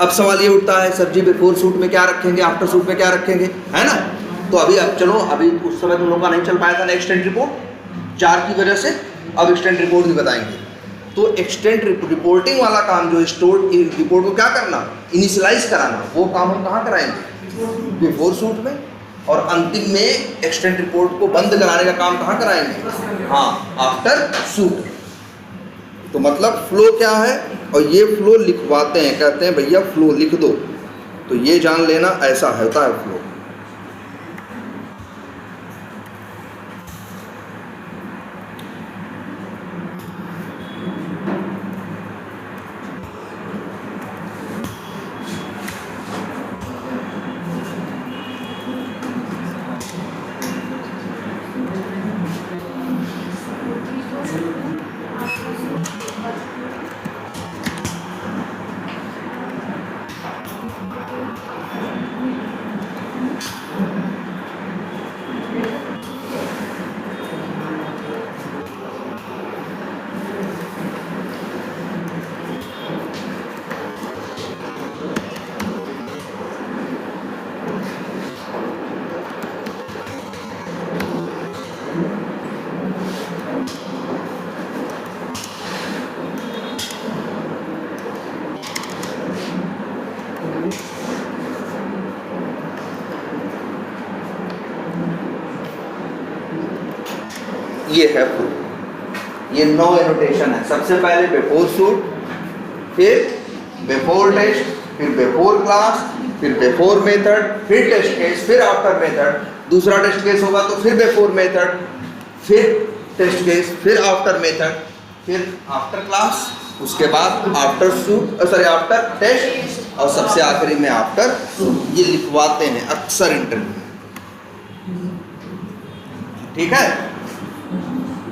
[SPEAKER 1] अब सवाल ये उठता है, सर जी बिफोर सूट में क्या रखेंगे, आफ्टर सूट में क्या रखेंगे, है ना। तो अभी अब चलो, अभी उस समय तुम लोगों का नहीं चल पाया था ना एक्सटेंट रिपोर्ट 4 की वजह से, अब एक्सटेंट रिपोर्ट भी बताएंगे। तो एक्सटेंट रिपोर्टिंग वाला काम जो स्टोर रिपोर्ट को क्या करना, इनिशियलाइज कराना, वो काम हम कहाँ कराएंगे, बिफोर सूट में। और अंतिम में एक्सटेंट रिपोर्ट को बंद कराने का काम कहाँ कराएंगे, हाँ, आफ्टर सूट। तो मतलब फ्लो क्या है, और ये फ्लो लिखवाते हैं, कहते हैं भैया फ्लो लिख दो। तो ये जान लेना, ऐसा होता है फ्लो। ये है फ्लो। ये 9 एनोटेशन है। सबसे पहले बिफोर सूट, फिर बिफोर टेस्ट, फिर बिफोर क्लास, फिर बिफोर मेथड, फिर टेस्ट केस, फिर आफ्टर मेथड, दूसरा टेस्ट केस होगा तो फिर बिफोर मेथड, फिर टेस्ट केस, फिर आफ्टर मेथड, फिर आफ्टर क्लास, उसके बाद आफ्टर टेस्ट और सबसे आखिरी में आफ्टर। ये लिखवाते हैं अक्सर इंटरव्यू में, ठीक है।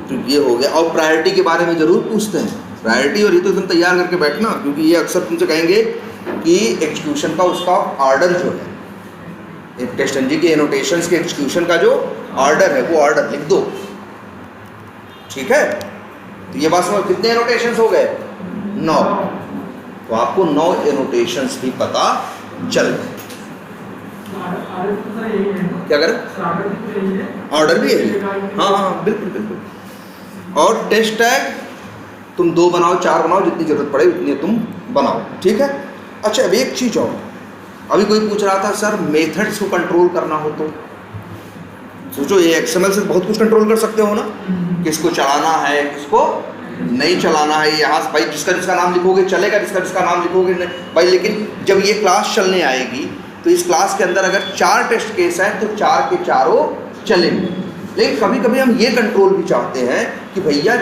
[SPEAKER 1] तो ये हो गया। और प्रायोरिटी के बारे में जरूर पूछते हैं, प्रायोरिटी और ये तो तुम तैयार करके बैठना, क्योंकि ये अक्सर तुमसे कहेंगे कि एग्जीक्यूशन का उसका ऑर्डर जो है, एक टेस्ट एनजी के एनोटेशंस के एग्जीक्यूशन का जो ऑर्डर है वो ऑर्डर लिख दो, ठीक है। तो ये बात समझ, कितने एनोटेशंस हो गए? 9। तो आपको 9 एनोटेशंस भी पता चल गए। क्या करें? ऑर्डर भी है। हाँ बिल्कुल बिल्कुल। और टेस्ट टैग तुम 2 बनाओ, 4 बनाओ, जितनी जरूरत पड़े उतनी तुम बनाओ, ठीक है। अच्छा अब एक चीज और, अभी कोई पूछ रहा था सर मेथड्स को कंट्रोल करना हो तो सोचो, ये एक्सएमएल से बहुत कुछ कंट्रोल कर सकते हो ना, किसको चलाना है किसको नहीं चलाना है। यहाँ भाई जिसका नाम लिखोगे चलेगा, जिसका नाम लिखोगे नहीं भाई। लेकिन जब ये क्लास चलने आएगी तो इस क्लास के अंदर अगर 4 टेस्ट केस हैं तो 4 के चारों चलेंगे। लेकिन कभी कभी हम ये कंट्रोल भी चाहते हैं कि भैया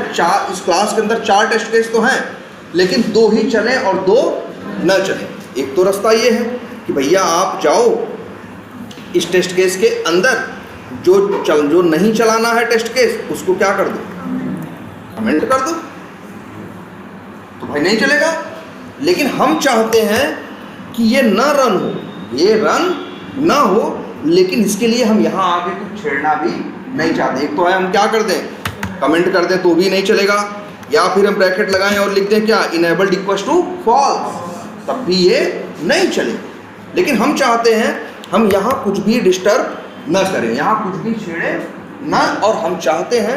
[SPEAKER 1] इस क्लास के अंदर 4 टेस्ट केस तो हैं लेकिन 2 ही चलें और 2 न चलें। एक तो रास्ता ये है कि भैया आप जाओ इस टेस्ट केस के अंदर जो नहीं चलाना है टेस्ट केस उसको क्या कर दो, कमेंट कर दो, तो भाई नहीं चलेगा। लेकिन हम चाहते हैं कि ये न रन हो, ये रन ना हो, लेकिन इसके लिए हम यहाँ आगे कुछ छेड़ना भी नहीं चाहते। एक तो है हम क्या कर दें, कमेंट कर दें तो भी नहीं चलेगा, या फिर हम ब्रैकेट लगाएं और लिख दें क्या, इनेबल्ड इक्वल्स टू फॉल्स, तब भी ये नहीं चले। लेकिन हम चाहते हैं हम यहाँ कुछ भी डिस्टर्ब न करें, यहाँ कुछ भी छेड़े ना, और हम चाहते हैं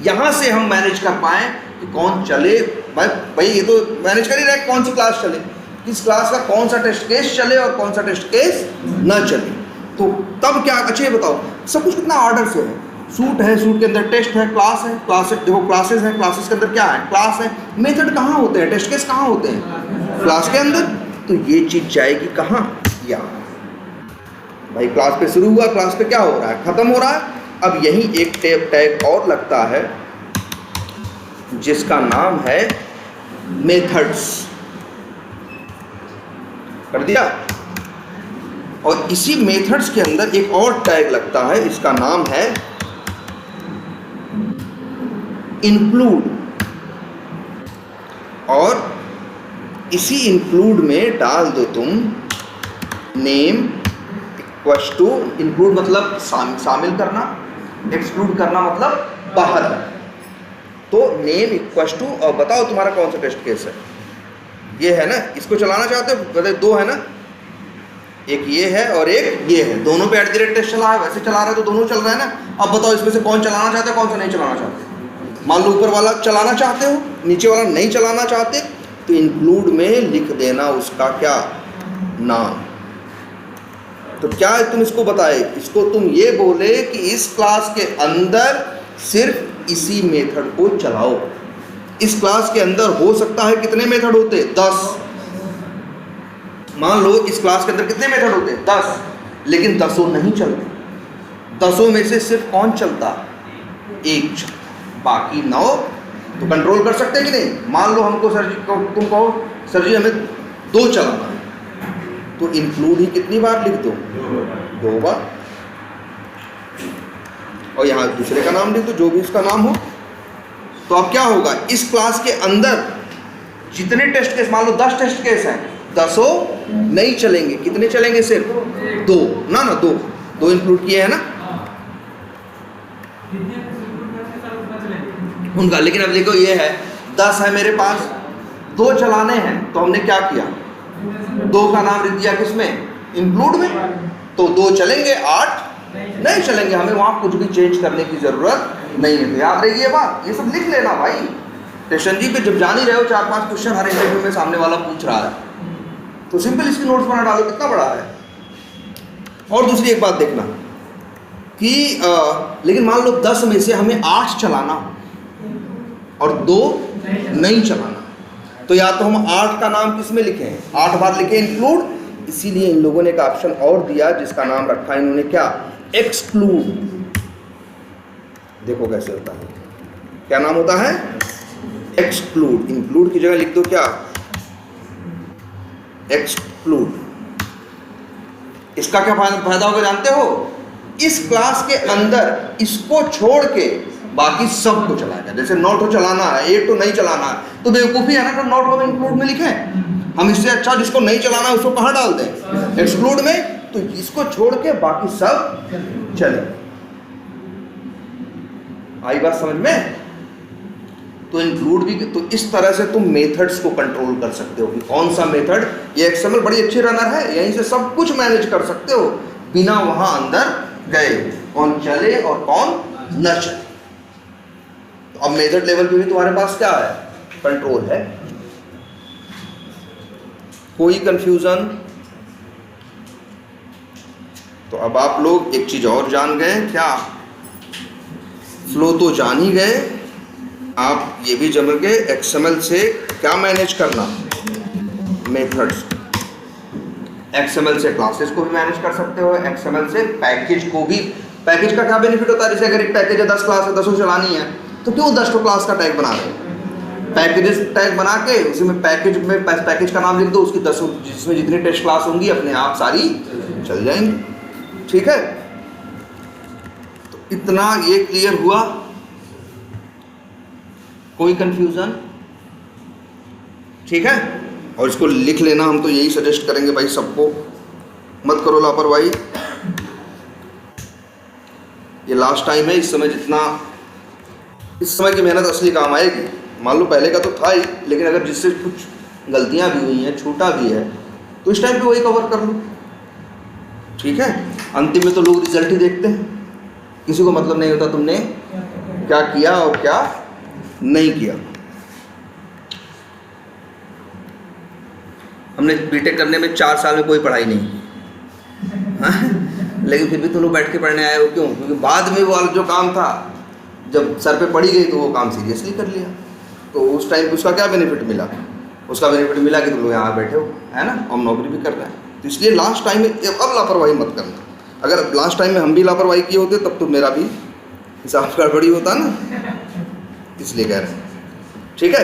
[SPEAKER 1] यहाँ से हम मैनेज कर पाएँ कि कौन चले। भाई ये तो मैनेज कर ही रहे कौन सी क्लास चले, किस क्लास का कौन सा टेस्ट केस चले और कौन सा टेस्ट केस न चले। तो तब क्या, अच्छा ये बताओ सब कुछ कितना ऑर्डर से है। सूट है, सूट के अंदर टेस्ट है, क्लास है, क्लास देखो क्लासेस हैं, क्लासेस के अंदर क्या है, क्लास है। मेथड कहाँ होते हैं, टेस्ट केस कहाँ होते हैं, क्लास के अंदर। तो ये चीज़ जाएगी कहाँ, यहाँ भाई क्लास पे शुरू हुआ, क्लास पे क्या हो रहा है, खत्म हो रहा है। अब यही एक टैग और लगता है जिसका नाम है मेथड्स, कर दिया। और इसी मेथड्स के अंदर एक और टैग लगता है, इसका नाम है इंक्लूड। और इसी इंक्लूड में डाल दो तुम नेम इक्वल्स टू, इंक्लूड मतलब शामिल करना, एक्सक्लूड करना मतलब बाहर। तो नेम इक्वल्स टू, और बताओ तुम्हारा कौन सा टेस्ट केस है, ये है ना, इसको चलाना चाहते हो, बताइए 2 है ना, एक ये है और एक ये है, दोनों पे @ टेस्ट चला है, वैसे चला रहा है तो दोनों चल रहा है ना। अब बताओ इसमें से कौन चलाना चाहते हो, कौन सा नहीं चलाना चाहते। मान लो ऊपर वाला चलाना चाहते हो, नीचे वाला नहीं चलाना चाहते, तो इंक्लूड में लिख देना उसका क्या नाम। तो क्या तुम इसको बताए, इसको तुम ये बोले कि इस क्लास के अंदर सिर्फ इसी मेथड को चलाओ। इस क्लास के अंदर हो सकता है कितने मेथड होते, 10। मान लो इस क्लास के अंदर कितने मेथड होते, 10, लेकिन 10 नहीं चलते। 10 में से सिर्फ कौन चलता, 1 चलता, बाकी 9 तो कंट्रोल कर सकते हैं कि नहीं। मान लो हमको सर जी तुम कहो सर जी हमें 2 चलाना है, तो इंक्लूड ही कितनी बार लिख दो, 2 बार। और यहाँ दूसरे का नाम लिख दो, जो भी उसका नाम हो। तो अब क्या होगा, इस क्लास के अंदर जितने टेस्ट केस, मान लो 10 टेस्ट केस हैं, 10 नहीं चलेंगे, कितने चलेंगे, सिर्फ 2 ना, 2 इंक्लूड किए हैं ना उनका। लेकिन अब देखो ये है 10 है मेरे पास, 2 चलाने हैं, तो हमने क्या किया, 2 का नाम लिख दिया किसमें, इंक्लूड में। तो 2 चलेंगे, 8 नहीं चलेंगे, हमें वहाँ कुछ भी चेंज करने की ज़रूरत नहीं है। तो याद रही ये बात, ये सब लिख लेना भाई। टेंशन जी पे जब जान ही रहे हो 4-5 क्वेश्चन हर इंटरव्यू में सामने वाला पूछ रहा है, तो सिंपल इसकी नोट्स बना डालो, कितना बड़ा है। और दूसरी एक बात देखना कि लेकिन मान लो 10 में से हमें 8 चलाना और 2 नहीं चलाना, तो या तो हम 8 का नाम किस में लिखें, 8 बार लिखें इंक्लूड, इसीलिए इन लोगों ने एक ऑप्शन और दिया जिसका नाम रखा इन्होंने क्या, एक्सक्लूड। देखो कैसे होता है, क्या नाम होता है, एक्सक्लूड। इंक्लूड की जगह लिख दो क्या, एक्सक्लूड। इसका क्या फायदा होगा जानते हो, इस क्लास के अंदर इसको छोड़ के बाकी सब को चलाएगा। जैसे नॉट को चलाना है, एक तो नहीं चलाना है, तो बेवकूफ़ी है ना, तो नॉट को इंक्लूड में लिखें। हम इससे अच्छा जिसको नहीं चलाना है उसको कहाँ डाल दें, एक्सक्लूड में। तो इसको छोड़ के बाकी सब चले। आई बात समझ में? तो इंक्लूड भी, तो इस तरह से तुम मेथड्स को कंट्रोल कर सकते हो कि कौन सा मेथड, ये एक्सएमएल बड़ी अच्छी रनर है, यहीं से सब कुछ मैनेज कर सकते हो बिना वहां अंदर गए, कौन चले और कौन न चले। तो अब मेथड लेवल पे भी तुम्हारे पास क्या है, कंट्रोल है। कोई कंफ्यूजन? तो अब आप लोग एक चीज और जान गए, क्या, फ्लो तो जान ही गए, आप ये भी जम गए एक्सएमएल से क्या मैनेज करना, मेथड्स। एक्सएमएल से क्लासेस को भी मैनेज कर सकते हो, एक्सएमएल से पैकेज को भी। पैकेज का क्या बेनिफिट होता है, जैसे अगर एक पैकेज है 10 क्लास है, 10 चलानी है, तो क्यों 10 क्लास का टैग बना रहे हैं, पैकेजेस टैग बना के उसी में पैकेज का नाम लिख दो, उसकी 10 जिसमें जितनी टेस्ट क्लास होंगी अपने आप सारी चल जाएंगी। ठीक है, तो इतना ये क्लियर हुआ? कोई कंफ्यूजन? ठीक है, और इसको लिख लेना, हम तो यही सजेस्ट करेंगे भाई सबको, मत करो लापरवाही। ये लास्ट टाइम है, इस समय जितना, इस समय की मेहनत असली काम आएगी। मान लो पहले का तो था ही, लेकिन अगर जिससे कुछ गलतियां भी हुई हैं, छूटा भी है, तो इस टाइम पे वही कवर कर लो। ठीक है, अंतिम में तो लोग रिजल्ट ही देखते हैं, किसी को मतलब नहीं होता तुमने क्या किया और क्या नहीं किया। हमने बीटेक करने में 4 साल में कोई पढ़ाई नहीं की, लेकिन फिर भी तुम लोग बैठ के पढ़ने आए हो, क्यों? क्योंकि बाद में वो जो काम था, जब सर पे पड़ी गई तो वो काम सीरियसली कर लिया। तो उस टाइम उसका क्या बेनिफिट मिला? उसका बेनिफिट मिला कि तुम लोग यहाँ बैठे हो, है ना, हम नौकरी भी कर रहे हैं। तो इसलिए लास्ट टाइम में अब लापरवाही मत करना। अगर लास्ट टाइम में हम भी लापरवाही किए होते तब तो मेरा भी हिसाब गड़बड़ी होता ना, इसलिए कह रहे हैं। ठीक है,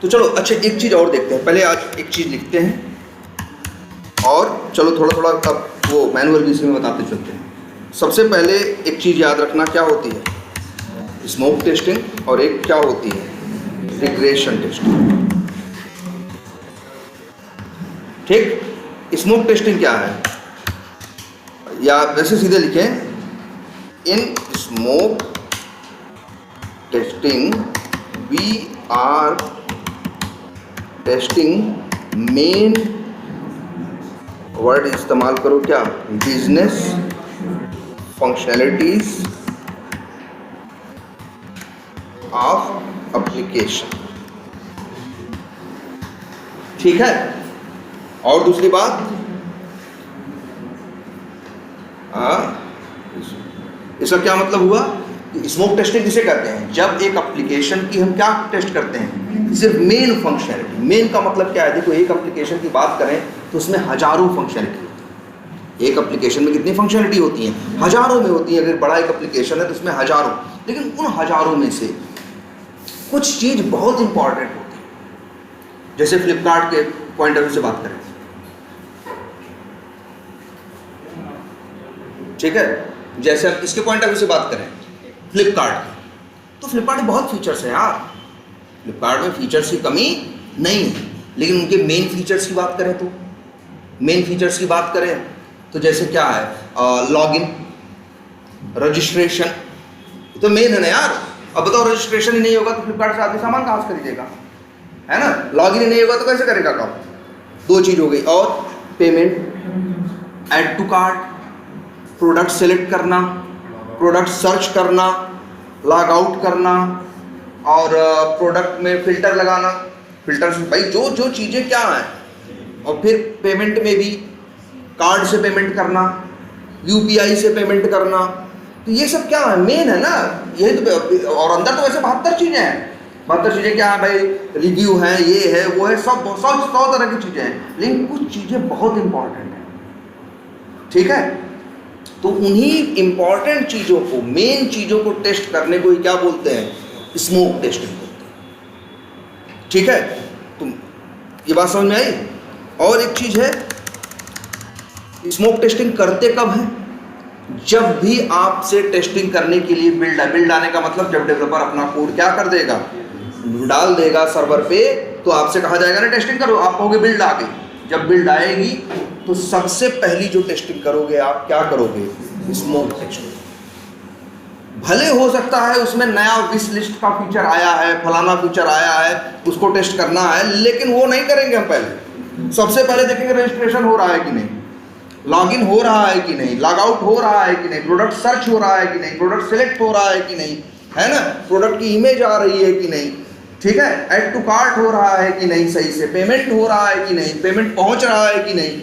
[SPEAKER 1] तो चलो अच्छा एक चीज़ और देखते हैं, पहले आज एक चीज़ लिखते हैं और चलो थोड़ा थोड़ा अब वो मैनुअल भी इसमें बताते चलते हैं। सबसे पहले एक चीज़ याद रखना, क्या होती है स्मोक टेस्टिंग, और एक क्या होती है रिग्रेशन टेस्टिंग। ठीक, स्मोक टेस्टिंग क्या है, या वैसे सीधे लिखें, in smoke testing we are testing main, word इस्तेमाल करो क्या, बिजनेस फंक्शनैलिटीज ऑफ एप्लीकेशन। ठीक है, और दूसरी बात, इसका क्या मतलब हुआ, स्मोक टेस्टिंग किसे कहते हैं, जब एक एप्लीकेशन की हम क्या टेस्ट करते हैं, सिर्फ मेन फंक्शनैलिटी। मेन का मतलब क्या है, देखो एक एप्लीकेशन की बात करें तो उसमें हजारों फंक्शनैलिटी होती है। एक एप्लीकेशन में कितनी फंक्शनैलिटी होती हैं, हजारों में होती है। अगर बड़ा एक एप्लीकेशन है तो उसमें हजारों, लेकिन उन हजारों में से कुछ चीज़ बहुत इंपॉर्टेंट होती है। जैसे फ्लिपकार्ट के पॉइंट ऑफ व्यू से बात करें, ठीक है, जैसे हम इसके पॉइंट ऑफ व्यू से बात करें फ्लिपकार्ट की, तो फ्लिपकार्ट में बहुत फीचर्स हैं यार, फ्लिपकार्ट में फीचर्स की कमी नहीं है, लेकिन उनके मेन फीचर्स की बात करें तो मेन फीचर्स की बात करें तो जैसे क्या है, लॉगिन, रजिस्ट्रेशन, तो मेन है ना यार। अब बताओ रजिस्ट्रेशन ही नहीं होगा तो फ्लिपकार्ट से आदमी सामान कहाँ से खरीदेगा, है ना। लॉगिन ही नहीं होगा तो कैसे करेगा काम। दो चीज़ हो गई, और payment, add to cart, product select करना, प्रोडक्ट सर्च करना, लॉग आउट करना, और प्रोडक्ट में फ़िल्टर लगाना, फिल्टर भाई जो जो चीज़ें क्या हैं, और फिर पेमेंट में भी कार्ड से पेमेंट करना, यूपीआई से पेमेंट करना, तो ये सब क्या है, मेन है ना। यही तो, और अंदर तो वैसे 72 चीज़ें हैं, बहत्तर चीज़ें क्या है भाई, रिव्यू है, ये है, वो है, सब 100 तरह की चीज़ें हैं, लेकिन कुछ चीज़ें बहुत इंपॉर्टेंट हैं, ठीक है। तो उन्हीं इंपॉर्टेंट चीज़ों को, मेन चीज़ों को टेस्ट करने को ही क्या बोलते हैं, स्मोक टेस्टिंग बोलते हैं, ठीक है। तो ये बात समझ में आई। और एक चीज़ है, स्मोक टेस्टिंग करते कब है, जब भी आपसे टेस्टिंग करने के लिए बिल्ड आने का मतलब जब डेवलपर अपना कोड क्या कर देगा, डाल देगा सर्वर पे, तो आपसे कहा जाएगा ना टेस्टिंग करो, आप कहोगे बिल्ड आ गई। जब बिल्ड आएगी तो सबसे पहली जो टेस्टिंग करोगे आप क्या करोगे, स्मोक टेस्टिंग। भले हो सकता है उसमें नया विश लिस्ट का फीचर आया है, फलाना फीचर आया है, उसको टेस्ट करना है, लेकिन वो नहीं करेंगे हम। पहले सबसे पहले देखेंगे रजिस्ट्रेशन हो रहा है कि नहीं, लॉगिन हो रहा है कि नहीं, लॉग आउट हो रहा है कि नहीं, प्रोडक्ट सर्च हो रहा है कि नहीं, प्रोडक्ट सिलेक्ट हो रहा है कि नहीं, है ना, प्रोडक्ट की इमेज आ रही है कि नहीं, ठीक है, ऐड टू कार्ट हो रहा है कि नहीं, सही से पेमेंट हो रहा है कि नहीं, पेमेंट पहुंच रहा है कि नहीं,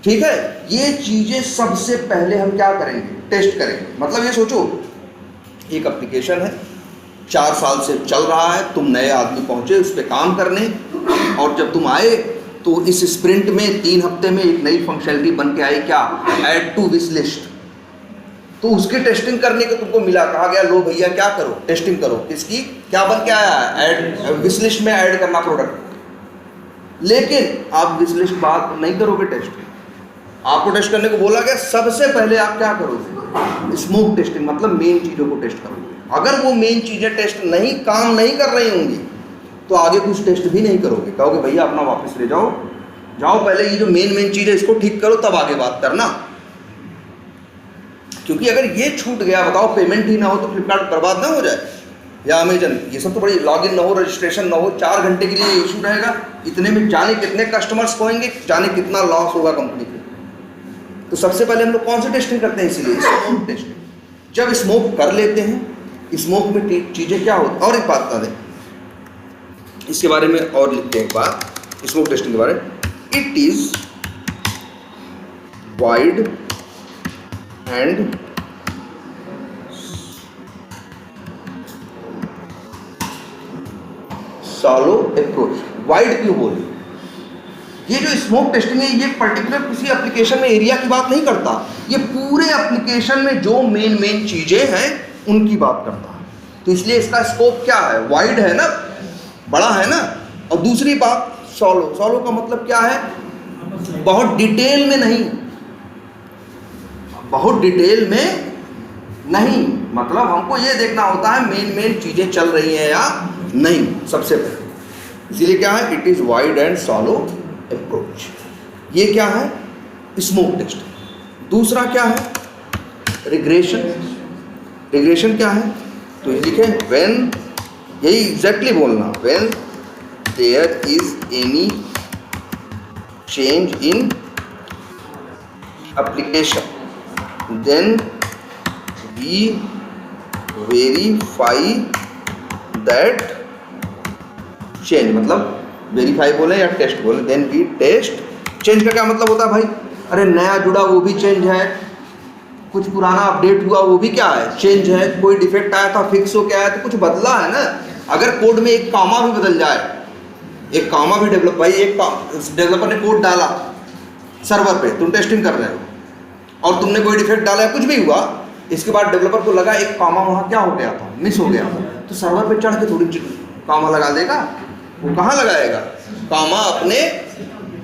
[SPEAKER 1] ठीक है। ये चीजें सबसे पहले हम क्या करेंगे, टेस्ट करेंगे। मतलब ये सोचो, एक एप्लीकेशन है, 4 साल से चल रहा है, तुम नए आदमी पहुंचे उस पर काम करने, और जब तुम आए तो इस स्प्रिंट में 3 हफ्ते में एक नई फंक्शनलिटी बन के आई, क्या, ऐड टू विश लिस्ट। तो उसकी टेस्टिंग करने को तुमको मिला, कहा गया लो भैया क्या करो, टेस्टिंग करो। किसकी, क्या बन के आया, ऐड विश लिस्ट में ऐड करना प्रोडक्ट। लेकिन आप विश लिस्ट बात नहीं करोगे टेस्ट, आपको टेस्ट करने को बोला गया, सबसे पहले आप क्या करोगे, स्मोक टेस्टिंग, मतलब मेन चीज़ों को टेस्ट करोगे। अगर वो मेन चीज़ें टेस्ट नहीं, काम नहीं कर रही होंगी, तो आगे कुछ टेस्ट भी नहीं करोगे, कहोगे भैया अपना वापस ले जाओ, पहले ये जो मेन चीज़ है इसको ठीक करो, तब आगे बात करना। क्योंकि अगर ये छूट गया, बताओ पेमेंट ही ना हो तो फ्लिपकार्ट बर्बाद ना हो जाए, या अमेजन, ये सब तो बड़ी, लॉगिन ना हो, रजिस्ट्रेशन ना हो, 4 घंटे के लिए इशू रहेगा, इतने में जाने कितने कस्टमर्स खोएंगे, जाने कितना लॉस होगा कंपनी को। तो सबसे पहले हम लोग कौन सी टेस्टिंग करते हैं, इसीलिए स्मोक टेस्टिंग। जब स्मोक कर लेते हैं, स्मोक में चीज़ें क्या होती, और एक बात बता दें इसके बारे में, और लिखते हैं एक बात स्मोक टेस्टिंग के बारे में, it is wide and shallow approach. Wide क्यों बोले, ये जो स्मोक टेस्टिंग है ये पर्टिकुलर किसी एप्लीकेशन में एरिया की बात नहीं करता, ये पूरे एप्लीकेशन में जो मेन चीजें हैं उनकी बात करता है। तो इसलिए इसका स्कोप क्या है, वाइड है ना, बड़ा है ना। और दूसरी बात शैलो का मतलब क्या है, बहुत डिटेल में नहीं, बहुत डिटेल में नहीं, मतलब हमको ये देखना होता है मेन चीजें चल रही हैं या नहीं, सबसे पहले। इसीलिए क्या है, it is wide and shallow approach. ये क्या है, स्मोक टेस्टिंग। दूसरा क्या है, रिग्रेशन। रिग्रेशन क्या है, तो ये लिखे व्हेन, यही एग्जैक्टली बोलना, when there is any change in application then we verify that change. मतलब वेरीफाई बोले या टेस्ट बोले, देन वी टेस्ट। चेंज का क्या मतलब होता है भाई, अरे नया जुड़ा वो भी चेंज है, कुछ पुराना अपडेट हुआ वो भी क्या है, चेंज है, कोई डिफेक्ट आया था फिक्स हो गया है तो कुछ बदला है ना। अगर कोड में एक कामा भी बदल जाए, एक कामा भी डेवलपर ने कोड डाला सर्वर पे, तुम टेस्टिंग कर रहे हो और तुमने कोई डिफेक्ट डाला है, कुछ भी हुआ, इसके बाद डेवलपर को लगा एक कामा वहाँ क्या हो गया था, मिस हो गया था, तो सर्वर पे चढ़ के थोड़ी कामा लगा देगा, वो कहाँ लगाएगा, कामा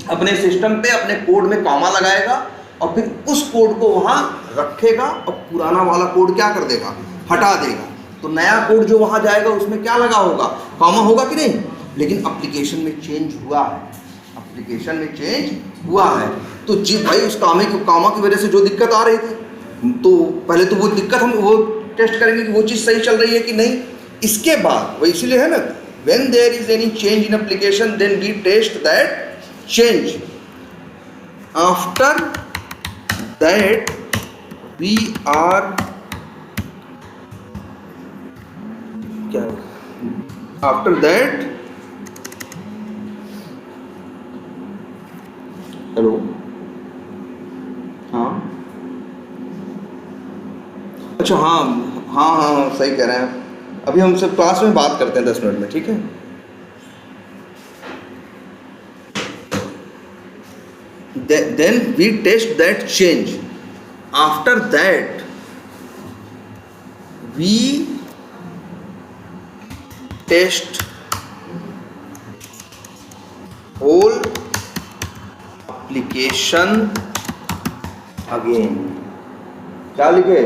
[SPEAKER 1] अपने सिस्टम पे अपने कोड में कामा लगाएगा और फिर उस कोड को वहाँ रखेगा और पुराना वाला कोड क्या कर देगा, हटा देगा। तो नया कोड जो वहाँ जाएगा उसमें क्या लगा होगा, कामा होगा कि नहीं। लेकिन एप्लीकेशन में चेंज हुआ है, एप्लीकेशन में चेंज हुआ है, तो जी भाई उस कामा की वजह से जो दिक्कत आ रही थी, तो पहले तो वो दिक्कत हम वो टेस्ट करेंगे कि वो चीज़ सही चल रही है कि नहीं। इसके बाद वो इसीलिए है ना, when there is any change in application then we test that change, after that we are क्या, after that हेलो, हाँ अच्छा, हाँ सही कह रहे हैं, अभी हम सब क्लास में बात करते हैं 10 मिनट में, ठीक है? Then we test that change. After that, we test whole application again. क्या लिखे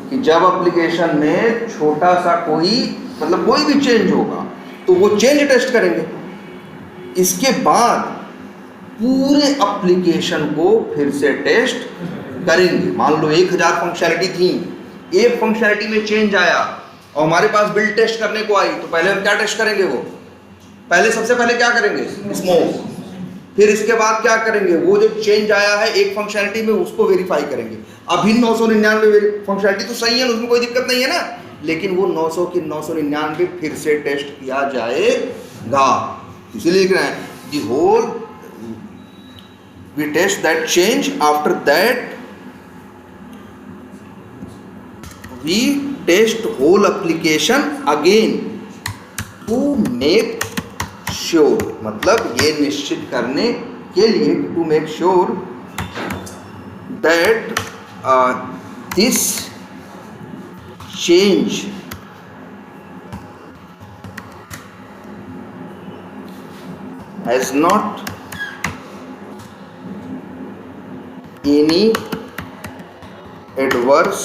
[SPEAKER 1] कि जब एप्लीकेशन में छोटा सा कोई मतलब कोई भी चेंज होगा तो वो चेंज टेस्ट करेंगे। इसके बाद पूरे एप्लीकेशन को फिर से टेस्ट करेंगे। मान लो 1000 फंक्शनैलिटी थी, एक फंक्शनैलिटी में चेंज आया और हमारे पास बिल्ड टेस्ट करने को आई, तो पहले हम क्या टेस्ट करेंगे? वो पहले सबसे पहले क्या करेंगे? स्मोक। फिर इसके बाद क्या करेंगे? वो जो चेंज आया है एक फंक्शनैलिटी में उसको वेरीफाई करेंगे। अभी 999 फंक्शनैलिटी तो सही है, उसमें कोई दिक्कत नहीं है ना, लेकिन वो 900 की 999 फिर से टेस्ट किया जाएगा। इसीलिए लिख रहे हैं the whole we test that change. After that we test whole application again to make sure, मतलब ये निश्चित करने के लिए to make sure that this change has not any adverse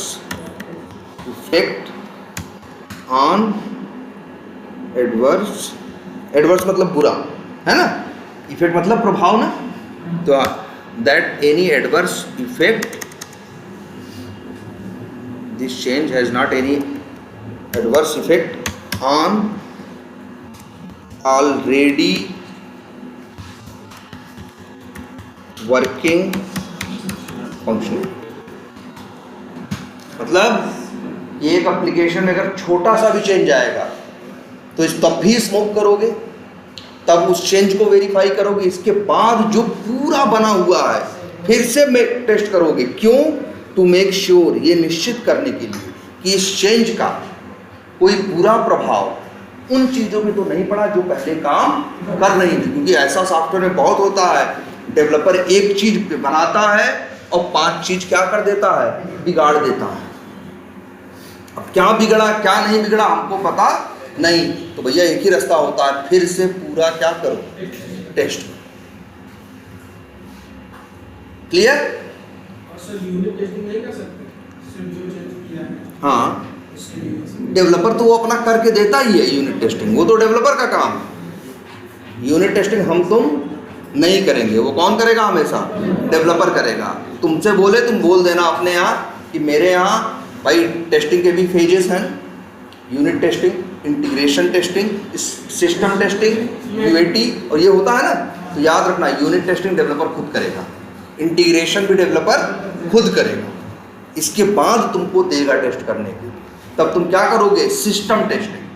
[SPEAKER 1] effect on adverse मतलब बुरा है ना, इफेक्ट मतलब प्रभाव ना, तो that any adverse effect, this change has not any adverse effect on already working function. मतलब एक एप्लीकेशन में अगर छोटा सा भी चेंज आएगा तो इस तब भी स्मोक करोगे, तब उस चेंज को वेरीफाई करोगे, इसके बाद जो पूरा बना हुआ है फिर से टेस्ट करोगे। क्यों? टू मेक श्योर, ये निश्चित करने के लिए कि इस चेंज का कोई बुरा प्रभाव उन चीज़ों में तो नहीं पड़ा जो पहले काम कर रही थी। क्योंकि ऐसा सॉफ्टवेयर में बहुत होता है, डेवलपर एक चीज़ बनाता है और 5 चीज क्या कर देता है? बिगाड़ देता है। अब क्या बिगड़ा क्या नहीं बिगड़ा हमको पता नहीं, तो भैया एक ही रास्ता होता है, फिर से पूरा क्या करो? टेस्ट। क्लियर?
[SPEAKER 2] यूनिट टेस्टिंग नहीं कर सकते?
[SPEAKER 1] हाँ, डेवलपर तो वो अपना करके देता ही है यूनिट टेस्टिंग, वो तो डेवलपर का काम है। यूनिट टेस्टिंग हम तुम नहीं करेंगे, वो कौन करेगा? हमेशा डेवलपर करेगा। तुमसे बोले तुम बोल देना अपने यहाँ कि मेरे यहाँ भाई टेस्टिंग के भी फेजेस हैं, unit testing, integration testing, system testing, UAT, और ये होता है ना, तो याद रखना यूनिट टेस्टिंग डेवलपर खुद करेगा, इंटीग्रेशन भी डेवलपर खुद करेगा। इसके बाद तुमको देगा टेस्ट करने के, तब तुम क्या करोगे? System testing.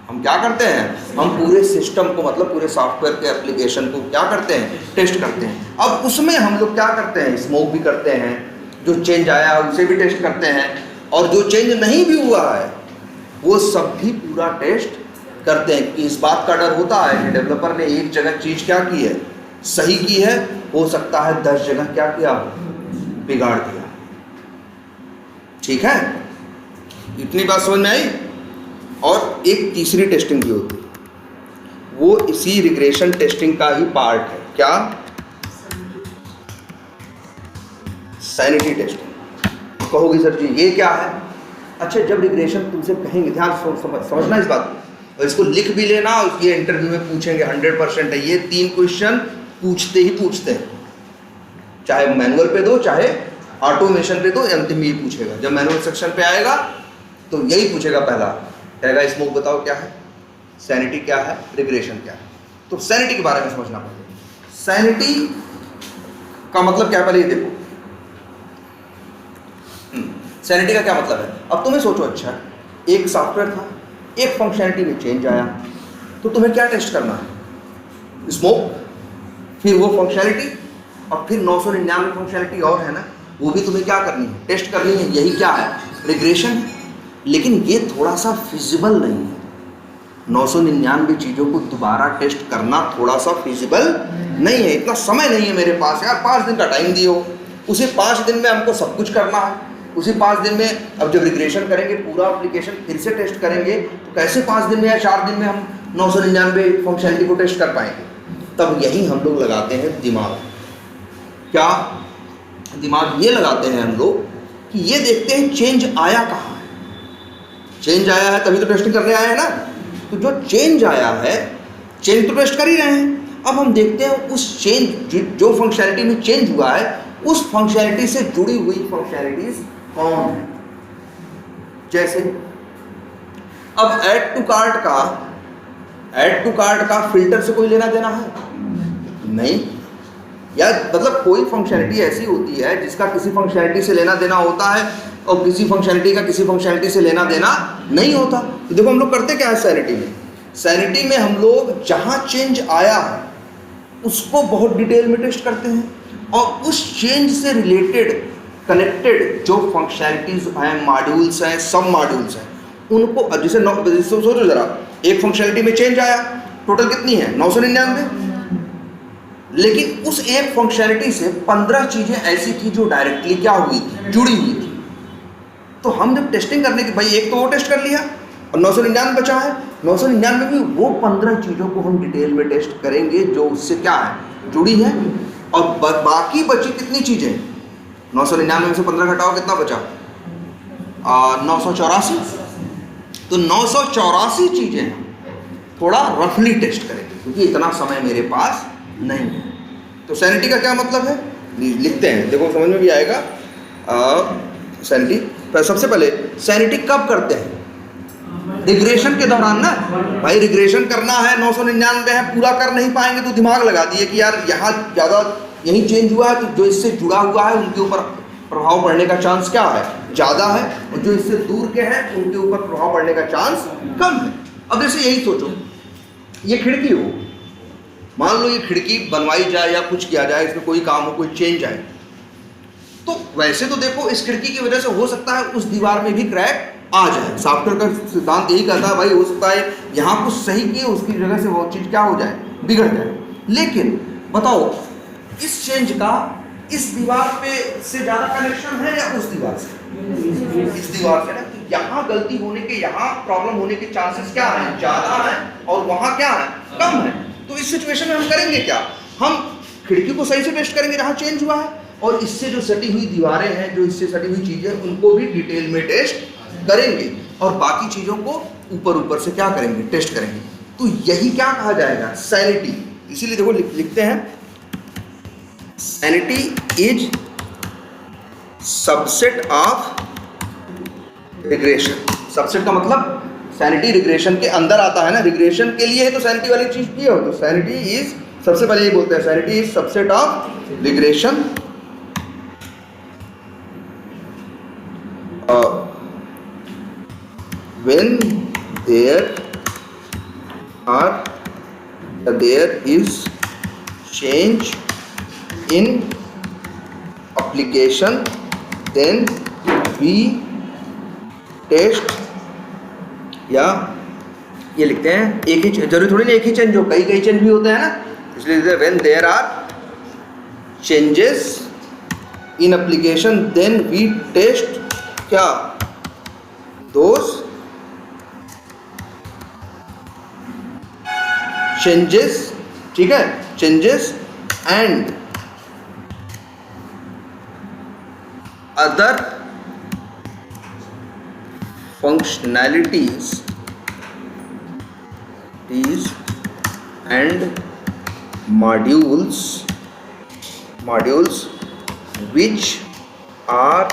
[SPEAKER 1] हम क्या करते हैं? हम पूरे सिस्टम को मतलब पूरे सॉफ्टवेयर के एप्लीकेशन को क्या करते हैं? टेस्ट करते हैं। अब उसमें हम लोग क्या करते हैं? स्मोक भी करते हैं, जो चेंज आया उसे भी टेस्ट करते हैं, और जो चेंज नहीं भी हुआ है वो सब भी पूरा टेस्ट करते हैं। कि इस बात का डर होता है कि डेवलपर ने एक जगह चीज़ क्या की है? सही की है, हो सकता है 10 जगह क्या किया? बिगाड़ दिया। ठीक है, इतनी बात समझ में आई? और एक तीसरी टेस्टिंग भी होती है, वो इसी रिग्रेशन टेस्टिंग का ही पार्ट है। क्या? Sanity testing. कहोगे सर जी ये क्या है? अच्छा, जब रिग्रेशन तुमसे कहेंगे, ध्यान समझना इस बात को, और इसको लिख भी लेना, ये इंटरव्यू में पूछेंगे 100% है। ये 3 क्वेश्चन पूछते ही पूछते हैं, चाहे मैनुअल पे दो चाहे ऑटोमेशन पे दो, अंतिम ये पूछेगा। जब मैनुअल सेक्शन पे आएगा तो यही पूछेगा, पहला कहेगा स्मोक बताओ क्या है, सैनिटी क्या है, रिग्रेशन क्या है। तो सैनिटी के बारे में समझना पड़ेगा। सैनिटी का मतलब क्या है पहले ये देखो। सैनिटी का क्या मतलब है? अब तुम्हें सोचो, अच्छा एक सॉफ्टवेयर था, एक फंक्शनैलिटी में चेंज आया, तो तुम्हें क्या टेस्ट करना है? स्मोक, फिर वो फंक्शनैलिटी, और फिर 999 फंक्शनैलिटी और है ना, वो भी तुम्हें क्या करनी है? टेस्ट करनी है। यही क्या है? रिग्रेशन। लेकिन ये थोड़ा सा फिजिबल नहीं है। 999 चीज़ों को दोबारा टेस्ट करना थोड़ा सा फिजिबल नहीं है, इतना समय नहीं है मेरे पास यार। 5 दिन का टाइम दियो, उसी 5 दिन में हमको सब कुछ करना है। उसी 5 दिन में अब जब रिग्रेशन करेंगे, पूरा एप्लीकेशन फिर से टेस्ट करेंगे, तो कैसे 5 दिन में या 4 दिन में हम 999 फंक्शनलिटी को टेस्ट कर पाएंगे? तब यही हम लोग लगाते हैं दिमाग। क्या दिमाग ये लगाते हैं हम लोग कि ये देखते हैं चेंज आया कहाँ है। चेंज आया है तभी तो टेस्टिंग करने आए हैं ना। तो जो चेंज आया है, चेंज तो टेस्ट कर ही रहे हैं। अब हम देखते हैं उस चेंज जो फंक्शनैलिटी में चेंज हुआ है, उस फंक्शनैलिटी से जुड़ी हुई फंक्शनैलिटीज कौन है। जैसे अब ऐड टू कार्ट का फिल्टर से कोई लेना देना है नहीं, या मतलब कोई फंक्शनैलिटी ऐसी होती है जिसका किसी फंक्शनैलिटी से लेना देना होता है और किसी फंक्शनैलिटी का किसी फंक्शनैलिटी से लेना देना नहीं होता। तो देखो हम लोग करते क्या है सैनिटी में हम लोग जहाँ चेंज आया है उसको बहुत डिटेल में टेस्ट करते हैं, और उस चेंज से रिलेटेड कनेक्टेड जो फंक्शनैलिटीज हैं, मॉड्यूल्स हैं, सब मॉड्यूल्स हैं, उनको जैसे सोचो जरा, एक फंक्शनैलिटी में चेंज आया, टोटल कितनी है 999, लेकिन उस एक फंक्शनैलिटी से 15 चीज़ें ऐसी थी जो डायरेक्टली क्या हुई थी, जुड़ी हुई थी। तो हम जब टेस्टिंग करने की, भाई एक तो वो टेस्ट कर लिया और 999 बचा है, 999 में वो 15 चीज़ों को हम डिटेल में टेस्ट करेंगे जो उससे क्या है, जुड़ी है। और बाकी बची कितनी चीज़ें, 999 में से 15 घटाओ कितना बचा, 984। तो 984 चीज़ें थोड़ा रफली टेस्ट करेंगे क्योंकि इतना समय मेरे पास नहीं है। तो सैनिटी का क्या मतलब है, लिखते हैं, देखो समझ में भी आएगा। सैनिटी सबसे पहले सैनिटी कब करते हैं, रिग्रेशन के दौरान ना। भाई रिग्रेशन करना है, 999 है, पूरा कर नहीं पाएंगे तो दिमाग लगा दिए कि यार यहाँ ज़्यादा यही चेंज हुआ है, तो जो इससे जुड़ा हुआ है उनके ऊपर प्रभाव पड़ने का चांस क्या है, ज़्यादा है, और जो इससे दूर के हैं उनके ऊपर प्रभाव पड़ने का चांस कम है। अब जैसे यही सोचो, ये खिड़की हो, मान लो ये खिड़की बनवाई जाए या कुछ किया जाए, इसमें कोई काम हो, कोई चेंज आए, तो वैसे तो देखो इस खिड़की की वजह से हो सकता है उस दीवार में भी क्रैक आ जाए। सॉफ्टवेयर का सिद्धांत यही कहता है, भाई हो सकता है यहाँ कुछ सही किए, उसकी जगह से वो चीज़ क्या हो जाए, बिगड़ जाए। लेकिन बताओ इस चेंज का इस दीवार पे से ज़्यादा कनेक्शन है या उस दीवार से, इस दीवार से ना। तो यहाँ गलती होने के, यहाँ प्रॉब्लम होने के चांसेस क्या है, ज़्यादा है, और वहाँ क्या है, कम है। तो इस सिचुएशन में हम करेंगे क्या, हम खिड़की को सही से टेस्ट करेंगे जहाँ चेंज हुआ है, और इससे जो सटी हुई दीवारें हैं, जो इससे सटी हुई चीज़ें, उनको भी डिटेल में टेस्ट करेंगे, और बाकी चीज़ों को ऊपर से क्या करेंगे, टेस्ट करेंगे। तो यही क्या कहा जाएगा, सैनिटी। इसीलिए देखो लिखते हैं, sanity is subset of regression. Subset का मतलब सैनिटी रिग्रेशन के अंदर आता है ना, रिग्रेशन के लिए है तो सैनिटी वाली चीज की हो। तो सैनिटी इज, सबसे पहले ये बोलते हैं, sanity is subset of regression when there is change in application, then we test, या ये लिखते हैं एक ही, जरूरी थोड़ी नहीं एक ही चेंज हो, कई चेंज भी होते हैं ना, इसलिए when there are changes in application then we test क्या, those changes, ठीक है, changes and other functionalities and modules which are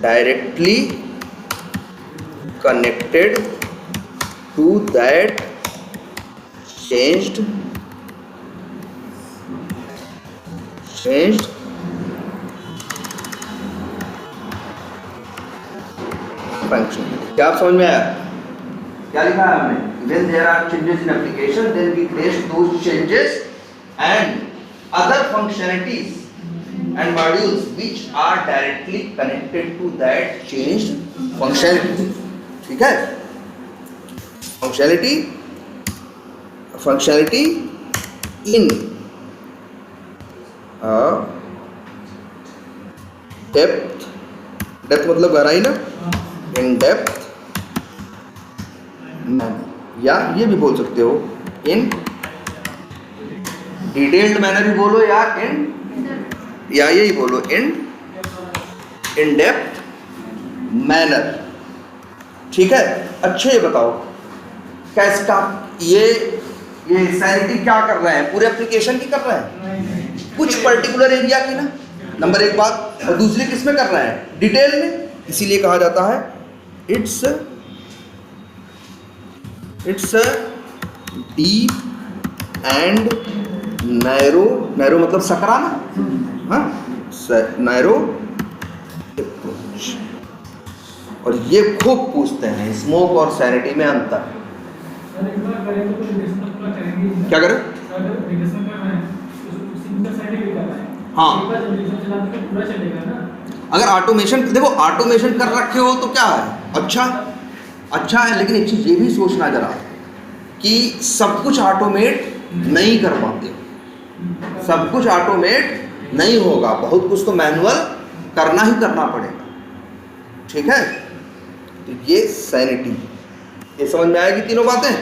[SPEAKER 1] directly connected to that changed function। क्या आप समझ में आया, क्या लिखा है हमने, when there are changes in application then we test those changes and other functionalities and modules which are directly connected to that changed functionality. ठीक है, functionality in depth मतलब गहराई ना, in depth manner, या ये भी बोल सकते हो in डिटेल्ड मैनर भी बोलो, या यही बोलो इन डेप्थ मैनर। ठीक है, अच्छे ये बताओ कैसा ये सैनिटी क्या कर रहे हैं, पूरे एप्लीकेशन की कर रहे हैं, कुछ पर्टिकुलर एरिया की ना, नंबर एक बात, और दूसरी किस में कर रहे हैं, डिटेल में। इसीलिए कहा जाता है इट्स डीप एंड नैरो मतलब सकरा ना, हाँ, नैरो अप्रोच। और ये खूब पूछते हैं स्मोक और सैनिटी में अंतर। क्या करें? हाँ, अगर ऑटोमेशन देखो, ऑटोमेशन कर रखे हो तो क्या है, अच्छा है, लेकिन एक चीज़ ये भी सोचना जरा कि सब कुछ ऑटोमेट नहीं कर पाते, सब कुछ ऑटोमेट नहीं होगा, बहुत कुछ तो मैनुअल करना ही करना पड़ेगा। ठीक है, तो ये सैनिटी, ये समझ में आएगी तीनों बातें,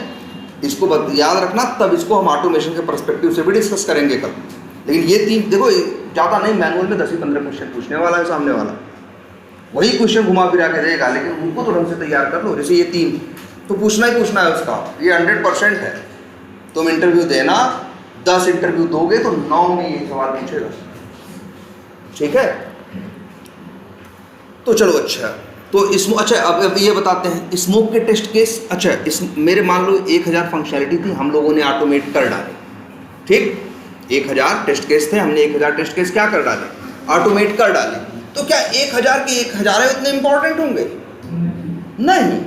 [SPEAKER 1] इसको याद रखना, तब इसको हम ऑटोमेशन के पर्सपेक्टिव से भी डिस्कस करेंगे कल। लेकिन ये तीन देखो, ज़्यादा नहीं, मैनुअल में 10 ही 15 क्वेश्चन पूछने वाला है सामने वाला, वही क्वेश्चन घुमा फिरा के देगा, लेकिन उनको तो ढंग से तैयार कर लो। जैसे ये 3 तो पूछना ही पूछना है उसका, ये 100% है। तुम इंटरव्यू देना, 10 इंटरव्यू दोगे तो 9 में ये सवाल पूछेगा। ठीक है, तो चलो अच्छा, तो अच्छा अब ये बताते हैं स्मोक के टेस्ट केस। अच्छा, मेरे मान लो 1000 फंक्शनैलिटी थी, हम लोगों ने ऑटोमेट कर डाले। ठीक, 1000 टेस्ट केस थे, हमने 1000 टेस्ट केस क्या कर डाले, ऑटोमेट कर डाले। तो क्या 1000 के 1000 इतने इंपॉर्टेंट होंगे? नहीं,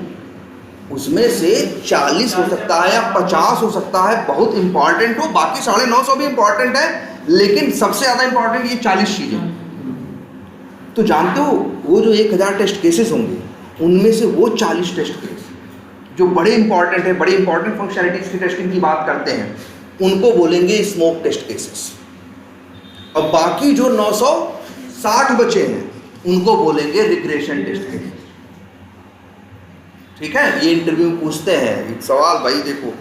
[SPEAKER 1] उसमें से 40 हो सकता है या 50 हो सकता है बहुत इंपॉर्टेंट हो, बाकी 950 भी इंपॉर्टेंट है, लेकिन सबसे ज़्यादा इंपॉर्टेंट ये 40 चीज़ें। तो जानते हो वो जो 1000 टेस्ट केसेस होंगे, उनमें से वो 40 टेस्ट केस जो बड़े इंपॉर्टेंट है, बड़े इंपॉर्टेंट फंक्शनैलिटीज की टेस्टिंग की बात करते हैं, उनको बोलेंगे स्मोक टेस्ट केसेस। और बाकी जो 960 बचे हैं, उनको बोलेंगे रिग्रेशन टेस्ट केसेस। ठीक है, ये इंटरव्यू में पूछते हैं एक सवाल, भाई देखो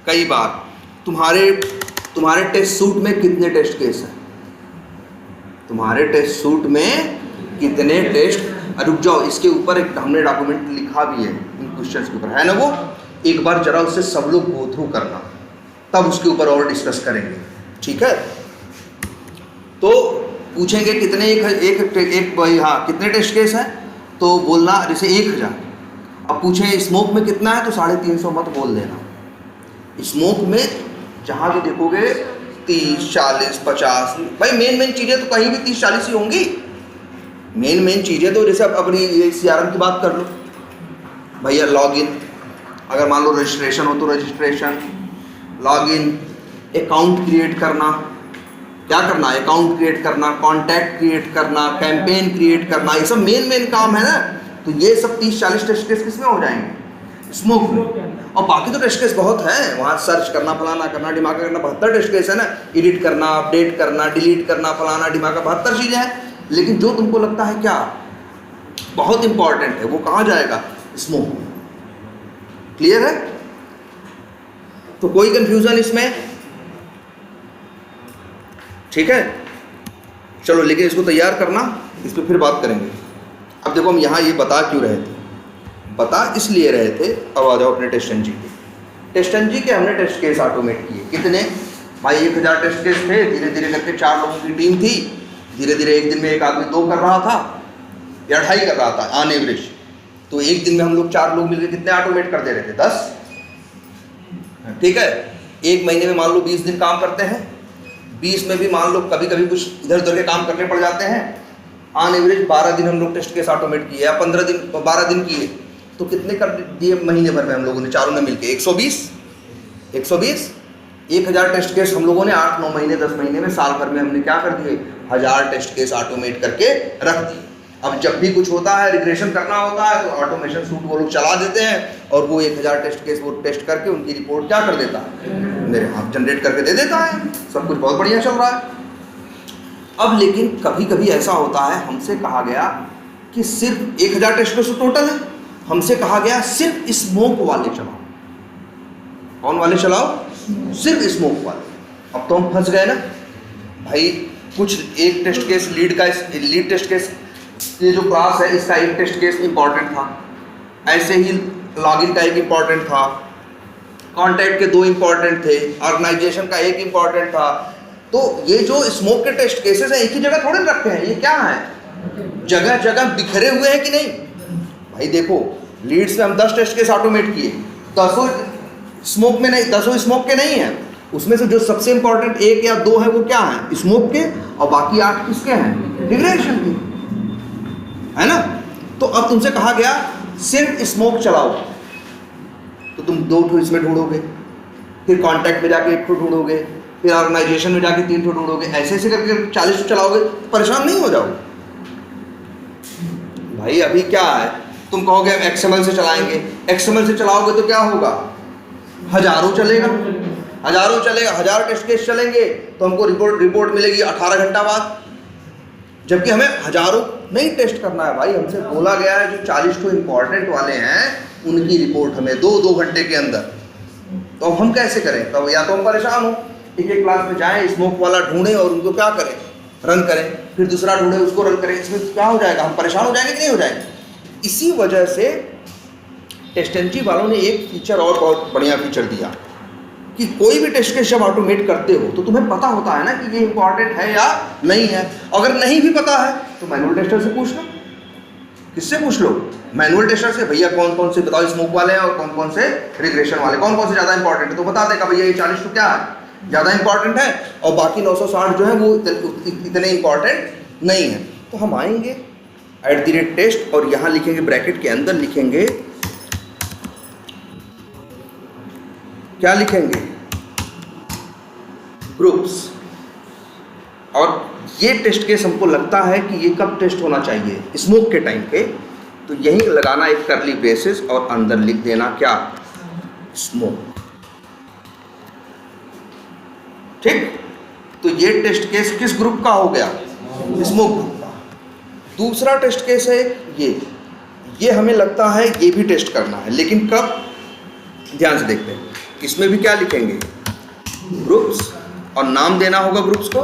[SPEAKER 1] कई बार तुम्हारे टेस्ट सूट में कितने टेस्ट केस हैं, तुम्हारे टेस्ट सूट में कितने टेस्ट, रुक जाओ, इसके ऊपर एक हमने डॉक्यूमेंट लिखा भी है इन क्वेश्चंस के ऊपर, है ना, वो एक बार जरा उससे सब लोग गो थ्रू करना, तब उसके ऊपर और डिस्कस करेंगे। ठीक है, तो पूछेंगे कितने कितने टेस्ट केस हैं, तो बोलना जैसे 1000। अब पूछे स्मोक में कितना है, तो 350 मत बोल देना। स्मोक में जहाँ भी देखोगे 30, 40, 50, भाई मेन चीज़ें तो कहीं भी 30, 40 ही होंगी। मेन चीज़ें तो जैसे अपनी CRM की बात कर लो भैया, लॉगिन, अगर मान लो रजिस्ट्रेशन हो तो रजिस्ट्रेशन, लॉगिन, अकाउंट क्रिएट करना, क्या करना, अकाउंट क्रिएट करना, कॉन्टैक्ट क्रिएट करना, कैंपेन क्रिएट करना, ये सब मेन काम है ना। तो ये सब 30-40 टेस्ट केस किस में हो जाएंगे, स्मोक में। और बाकी तो टेस्ट केस बहुत है, वहाँ सर्च करना, फलाना करना, ढिमाका करना, 72 टेस्ट केस है ना, एडिट करना, अपडेट करना, डिलीट करना, फलाना ढिमाका, 72 चीज़ें हैं। लेकिन जो तुमको लगता है क्या बहुत इंपॉर्टेंट है, वो कहाँ जाएगा, स्मोक में। क्लियर है? तो कोई कंफ्यूजन इसमें? ठीक है, चलो, लेकिन इसको तैयार करना, इस पर फिर बात करेंगे। अब देखो हम यहाँ ये बता क्यों रहे थे, बता इसलिए रहे थे। अब आ जाओ अपने टेस्ट एनजी के। टेस्ट एनजी के हमने टेस्ट केस ऑटोमेट किए, कितने भाई, 1000 टेस्ट केस थे, धीरे धीरे करके 4 लोगों की टीम थी, धीरे धीरे एक दिन में एक आदमी 2 कर रहा था या 2.5 कर रहा था ऑन एवरेज। तो एक दिन में हम लोग 4 लोग मिलकर कितने ऑटोमेट कर दे रहे थे, 10। ठीक है, एक महीने में मान लो 20 दिन काम करते हैं, 20 में भी मान लो कभी कभी कुछ इधर उधर के काम करने पड़ जाते हैं। ऑन एवरेज 12 दिन हम लोग टेस्ट केस ऑटोमेट किए, या 15 दिन 12 दिन किए, तो कितने कर दिए महीने भर में हम लोगों ने, चारों ने मिलके 120। 1000 टेस्ट केस हम लोगों ने 8-9 महीने, 10 महीने में, साल भर में हमने क्या कर दिए, 1000 टेस्ट केस ऑटोमेट करके रख दिए। अब जब भी कुछ होता है, रिग्रेशन करना होता है, तो ऑटोमेशन सूट वो लोग चला देते हैं और वो 1000 टेस्ट केस वो टेस्ट करके उनकी रिपोर्ट क्या कर देता है, मेरे हाथ जनरेट करके दे देता है। सब कुछ बहुत बढ़िया चल रहा है। अब लेकिन कभी कभी ऐसा होता है, हमसे कहा गया कि सिर्फ 1000 टेस्ट केस टोटल है, हमसे कहा गया सिर्फ स्मोक वाले चलाओ। कौन वाले चलाओ? सिर्फ स्मोक वाले। अब तो हम फंस गए ना भाई। कुछ एक test case lead test case, ये जो क्लास है इसका एक टेस्ट केस इंपॉर्टेंट था, ऐसे ही लॉगिन का एक इंपॉर्टेंट था, कॉन्टैक्ट के 2 इंपॉर्टेंट थे, ऑर्गेनाइजेशन का एक इंपॉर्टेंट था। तो ये जो स्मोक के टेस्ट केसेस हैं एक ही जगह थोड़े रखते हैं, ये क्या है, जगह जगह बिखरे हुए हैं कि नहीं भाई। देखो लीड्स में हम 10 टेस्ट केस ऑटोमेट किए, 10 स्मोक में नहीं, 10 स्मोक के नहीं है। उसमें से जो सबसे इंपॉर्टेंट 1 या 2 है वो क्या है, स्मोक के, और बाकी 8 किसके हैं, रिग्रेशन के, है ना। तो अब तुमसे कहा गया सिर्फ स्मोक चलाओ, तो तुम 2 ठो इसमें ढूंढोगे, फिर कॉन्टैक्ट में जाके 1 ठो ढूंढोगे, फिर ऑर्गेनाइजेशन में जाके 3 ठो ढूंढोगे, ऐसे ऐसे करके 40 चलाओगे तो परेशान नहीं हो जाओगे भाई। अभी क्या है, तुम कहोगे हम XML से चलाएंगे, XML से चलाओगे तो क्या होगा, हजारों चलेगा, 1000 टेस्ट केस चलेंगे तो हमको रिपोर्ट मिलेगी 18 घंटा बाद, जबकि हमें हजारों नहीं टेस्ट करना है भाई। हमसे बोला गया है जो 40 ठो इंपॉर्टेंट वाले हैं उनकी रिपोर्ट हमें 2 घंटे के अंदर। तो अब हम कैसे करें, तब या तो हम परेशान हो, एक क्लास में जाएं, स्मोक वाला ढूंढें और उनको क्या करें, रन करें, फिर दूसरा ढूंढें उसको रन करें, इसमें क्या हो जाएगा, हम परेशान हो जाएंगे कि नहीं हो जाएंगे। इसी वजह से टेस्टेंजी वालों ने एक फीचर और बहुत बढ़िया फीचर दिया कि कोई भी टेस्ट केस जब ऑटोमेट करते हो तो तुम्हें पता होता है ना कि ये इंपॉर्टेंट है या नहीं है। अगर नहीं भी पता है तो मैनुअल टेस्टर से पूछ लो। किससे पूछ लो, मैनुअल टेस्टर से। भैया कौन कौन से बताओ स्मोक वाले हैं और कौन कौन से रिग्रेशन वाले, कौन कौन से ज़्यादा इंपॉर्टेंट है, तो बता देगा भैया ये 40 तो क्या है ज़्यादा इंपॉर्टेंट है और बाकी 960 जो है वो इतने इंपॉर्टेंट नहीं है। तो हम आएंगे @टेस्ट और यहाँ लिखेंगे, ब्रैकेट के अंदर लिखेंगे, क्या लिखेंगे, ग्रुप्स। और ये टेस्ट केस हमको लगता है कि ये कब टेस्ट होना चाहिए, स्मोक के टाइम पे, तो यहीं लगाना एक कर्ली ब्रेसेस और अंदर लिख देना क्या, स्मोक। ठीक, तो ये टेस्ट केस किस ग्रुप का हो गया, स्मोक ग्रुप का। दूसरा टेस्ट केस है ये हमें लगता है ये भी टेस्ट करना है, लेकिन कब, ध्यान से देखते हैं। इसमें भी क्या लिखेंगे, ग्रुप्स, और नाम देना होगा ग्रुप्स को।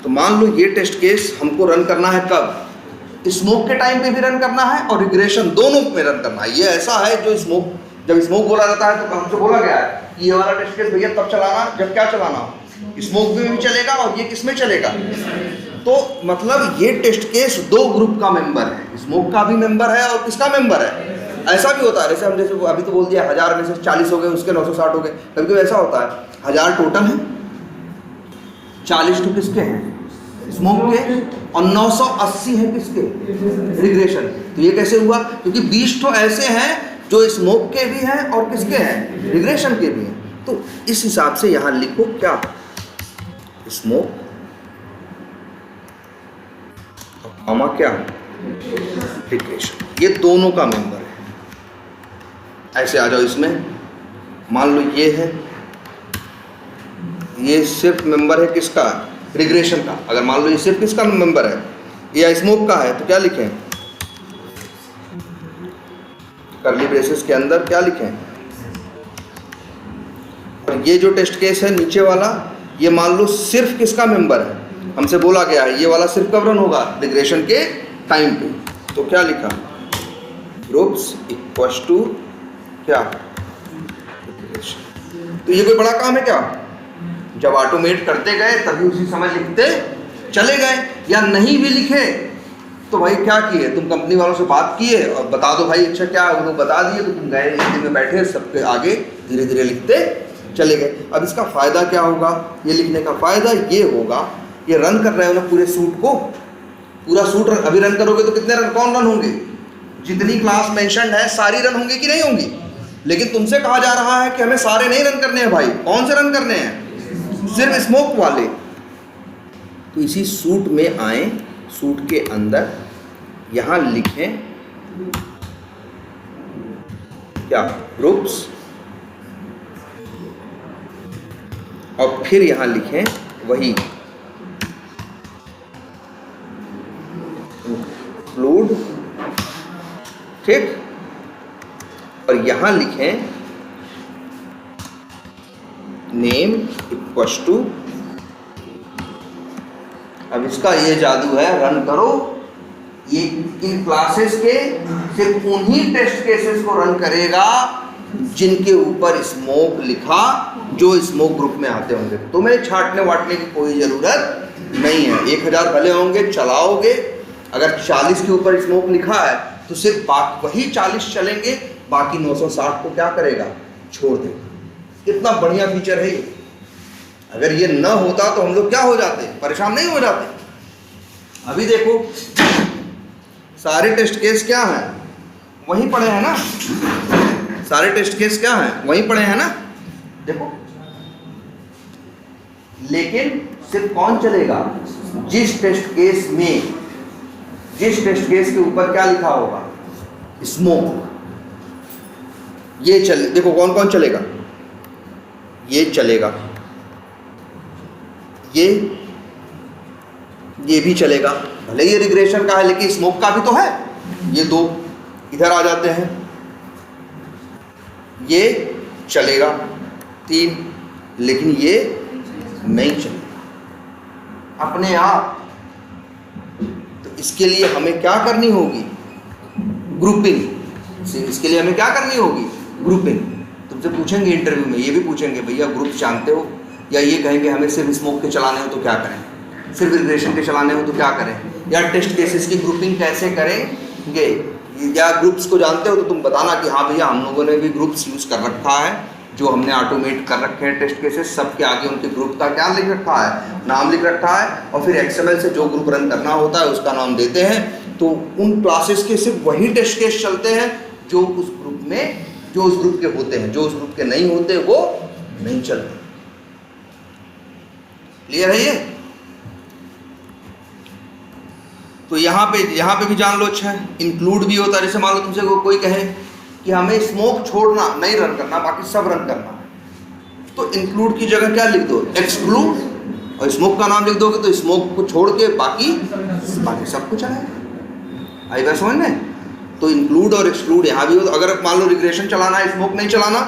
[SPEAKER 1] तो मान लो ये टेस्ट केस हमको रन करना है कब, स्मोक के टाइम पे भी रन करना है और रिग्रेशन दोनों में रन करना है। ये ऐसा है जो स्मोक, जब स्मोक बोला जाता है तो हमसे बोला गया है कि ये वाला टेस्ट केस भैया तब चलाना जब क्या चलाना, स्मोक में भी चलेगा और ये किस में चलेगा। तो मतलब ये टेस्ट केस 2 ग्रुप का मेंबर है, स्मोक का भी मेंबर है और किसका मेंबर है। ऐसा भी होता है, जैसे हम जैसे अभी तो बोल दिया 1000 में से 40 हो गए, उसके 960 हो गए। कभी कभी ऐसा होता है 1000 टोटल है, 40 तो किसके हैं, स्मोक के, और 980 है किसके, रिग्रेशन। तो ये कैसे हुआ, क्योंकि 20 तो ऐसे हैं जो स्मोक के भी हैं और किसके हैं, रिग्रेशन के भी हैं। तो इस हिसाब से यहाँ लिखो क्या, स्मोक कॉमा क्या, रिग्रेशन, ये दोनों का मेंबर है। ऐसे आ जाओ इसमें, मान लो ये है, ये सिर्फ मेंबर है किसका, रिग्रेशन का। अगर मान लो ये सिर्फ किसका मेंबर है, या स्मोक का है, तो क्या लिखें, कर्ली ब्रेसेस के अंदर क्या लिखें। और ये जो टेस्ट केस है नीचे वाला, ये मान लो सिर्फ किसका मेंबर है, हमसे बोला गया है ये वाला सिर्फ कब रन होगा, रिग्रेशन के टाइम पे। तो क्या लिखा, ग्रुप्स इक्वल्स टू क्या, तो ये कोई बड़ा काम है क्या, जब ऑटोमेट करते गए तभी उसी समय लिखते चले गए। या नहीं भी लिखे तो भाई क्या किए, तुम कंपनी वालों से बात किए और बता दो भाई अच्छा क्या, उन्होंने बता दिए तो तुम गए एक दिन में बैठे सबके आगे धीरे धीरे लिखते चले गए। अब इसका फ़ायदा क्या होगा, ये लिखने का फ़ायदा ये होगा, ये रन कर रहे हो ना पूरे सूट को, पूरा सूट अभी रन करोगे तो कितने रन, कौन रन होंगे, जितनी क्लास मेंशन्ड है सारी रन होंगी कि नहीं होंगी। लेकिन तुमसे कहा जा रहा है कि हमें सारे नहीं रन करने हैं भाई, कौन से रन करने हैं, सिर्फ स्मोक वाले। तो इसी सूट में आए, सूट के अंदर यहाँ लिखें क्या, ग्रुप्स, और फिर यहाँ लिखें वही इंक्लूड, ठीक, और यहाँ लिखें नेम इक्वल्स टू, अब इसका ये जादू है, रन करो, ये इन क्लासेस के सिर्फ उन्हीं टेस्ट केसेस को रन करेगा जिनके ऊपर स्मोक लिखा, जो स्मोक ग्रुप में आते होंगे। तुम्हें छांटने वाटने की कोई ज़रूरत नहीं है। 1000 भले होंगे, चलाओगे, अगर 40 के ऊपर स्मोक लिखा है तो सिर्फ वही 40 चलेंगे, बाकी 960 को क्या करेगा, छोड़ देगा। कितना बढ़िया फीचर है ये। अगर ये न होता तो हम लोग क्या हो जाते, परेशान नहीं हो जाते। अभी देखो सारे टेस्ट केस क्या हैं, वहीं पड़े हैं ना, सारे टेस्ट केस क्या हैं, वहीं पड़े हैं ना, देखो। लेकिन सिर्फ कौन चलेगा, जिस टेस्ट केस में, जिस टेस्ट केस के ऊपर क्या लिखा होगा, स्मोक, ये चले। देखो कौन कौन चलेगा, ये चलेगा, ये भी चलेगा, भले ये रिग्रेशन का है लेकिन स्मोक का भी तो है। ये 2 इधर आ जाते हैं, ये चलेगा 3, लेकिन ये नहीं चलेगा अपने आप। तो इसके लिए हमें क्या करनी होगी, ग्रुपिंग। इसके लिए हमें क्या करनी होगी, ग्रुपिंग। तुमसे पूछेंगे इंटरव्यू में, ये भी पूछेंगे भैया ग्रुप जानते हो, या ये कहेंगे हमें सिर्फ स्मोक के चलाने हो तो क्या करें, सिर्फ रिग्रेशन के चलाने हो तो क्या करें, या टेस्ट केसेस की ग्रुपिंग कैसे करेंगे, या ग्रुप्स को जानते हो तो तुम बताना कि हाँ भैया हम लोगों ने भी ग्रुप्स यूज़ कर रखा है, जो हमने ऑटोमेट कर रखे हैं टेस्ट केसेस, सबके आगे उनके ग्रुप का क्या लिख रखा है, नाम लिख रखा है, और फिर XML से जो ग्रुप रन करना होता है उसका नाम देते हैं। तो उन क्लासेस के सिर्फ वही टेस्ट केस चलते हैं जो उस ग्रुप में, जो उस ग्रुप के होते हैं, जो उस ग्रुप के नहीं होते वो नहीं चलते। क्लियर है ये? तो यहाँ पे भी जान लो। अच्छा, इंक्लूड भी होता है। जैसे मान लो तुमसे कोई कहे कि हमें स्मोक छोड़ना नहीं, रन करना, बाकी सब रन करना, तो इंक्लूड की जगह क्या लिख दो, एक्सक्लूड, और स्मोक का नाम लिख दोगे तो स्मोक को छोड़ के बाकी सब कुछ आएगा। आई बात समझ में? तो इंक्लूड और एक्सक्लूड यहाँ भी हो। तो अगर मान लो रिग्रेशन चलाना है, स्मोक नहीं चलाना,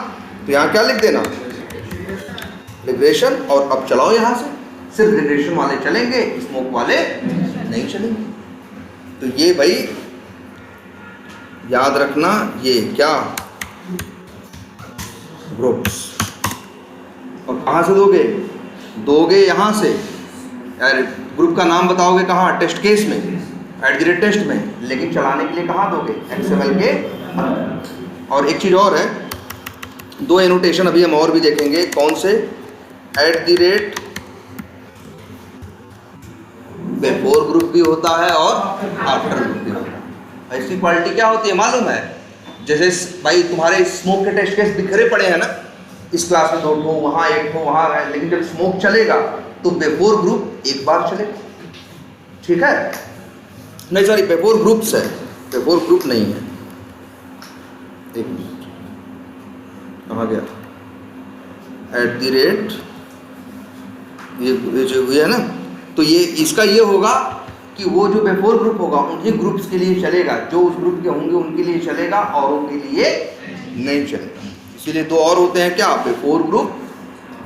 [SPEAKER 1] तो यहाँ क्या लिख देना, रिग्रेशन, और अब चलाओ यहाँ से, सिर्फ रिग्रेशन वाले चलेंगे, स्मोक वाले नहीं चलेंगे। तो ये भाई याद रखना, ये क्या, ग्रुप्स। और कहाँ से दोगे यहाँ से, यार ग्रुप का नाम बताओगे कहाँ, टेस्ट केस में, @टेस्ट में, लेकिन चलाने के लिए कहाँ दोगे, XML के अंदर। और एक चीज़ और है, 2 एनोटेशन अभी हम और भी देखेंगे, कौन से, बिफोर ग्रुप भी होता है और आफ्टर ग्रुप भी होता है। इसकी क्वालिटी क्या होती है मालूम है? जैसे भाई तुम्हारे स्मोक के टेस्ट केस बिखरे पड़े हैं ना, इस क्लास में 2 ठो, वहाँ 1 ठो, वहाँ है, लेकिन जब स्मोक चलेगा तो बिफोर ग्रुप एक बार चलेगा, ठीक है? नहीं सॉरी, बिफोर ग्रुप्स है, बिफोर ग्रुप नहीं है। एक मिनट, कहाँ गया, ये जो है ना, तो ये इसका ये होगा कि वो जो बिफोर ग्रुप होगा उन्हीं ग्रुप्स के लिए चलेगा, जो उस ग्रुप के होंगे उनके लिए चलेगा, औरों के लिए नहीं चलेगा। इसीलिए 2 और होते हैं, क्या, बिफोर ग्रुप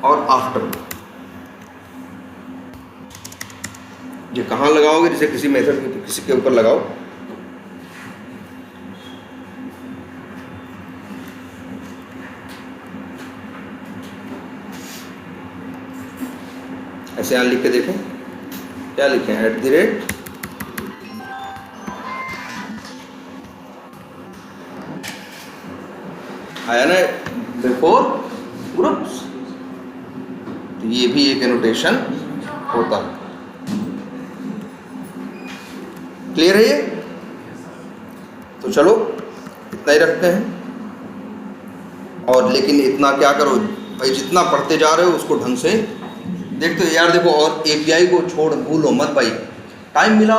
[SPEAKER 1] और आफ्टर ग्रुप। ये कहाँ लगाओगे, जैसे किसी मेथड किसी के ऊपर लगाओ, ऐसे यहाँ लिख के देखें, क्या लिखें, आया ना, बिफोर ग्रुप्स। तो ये भी एक एनोटेशन होता है। क्लियर है ये? तो चलो इतना ही रखते हैं। और लेकिन इतना क्या करो भाई, जितना पढ़ते जा रहे हो उसको ढंग से देख तो यार देखो, और एपीआई को छोड़ भूलो मत भाई, टाइम मिला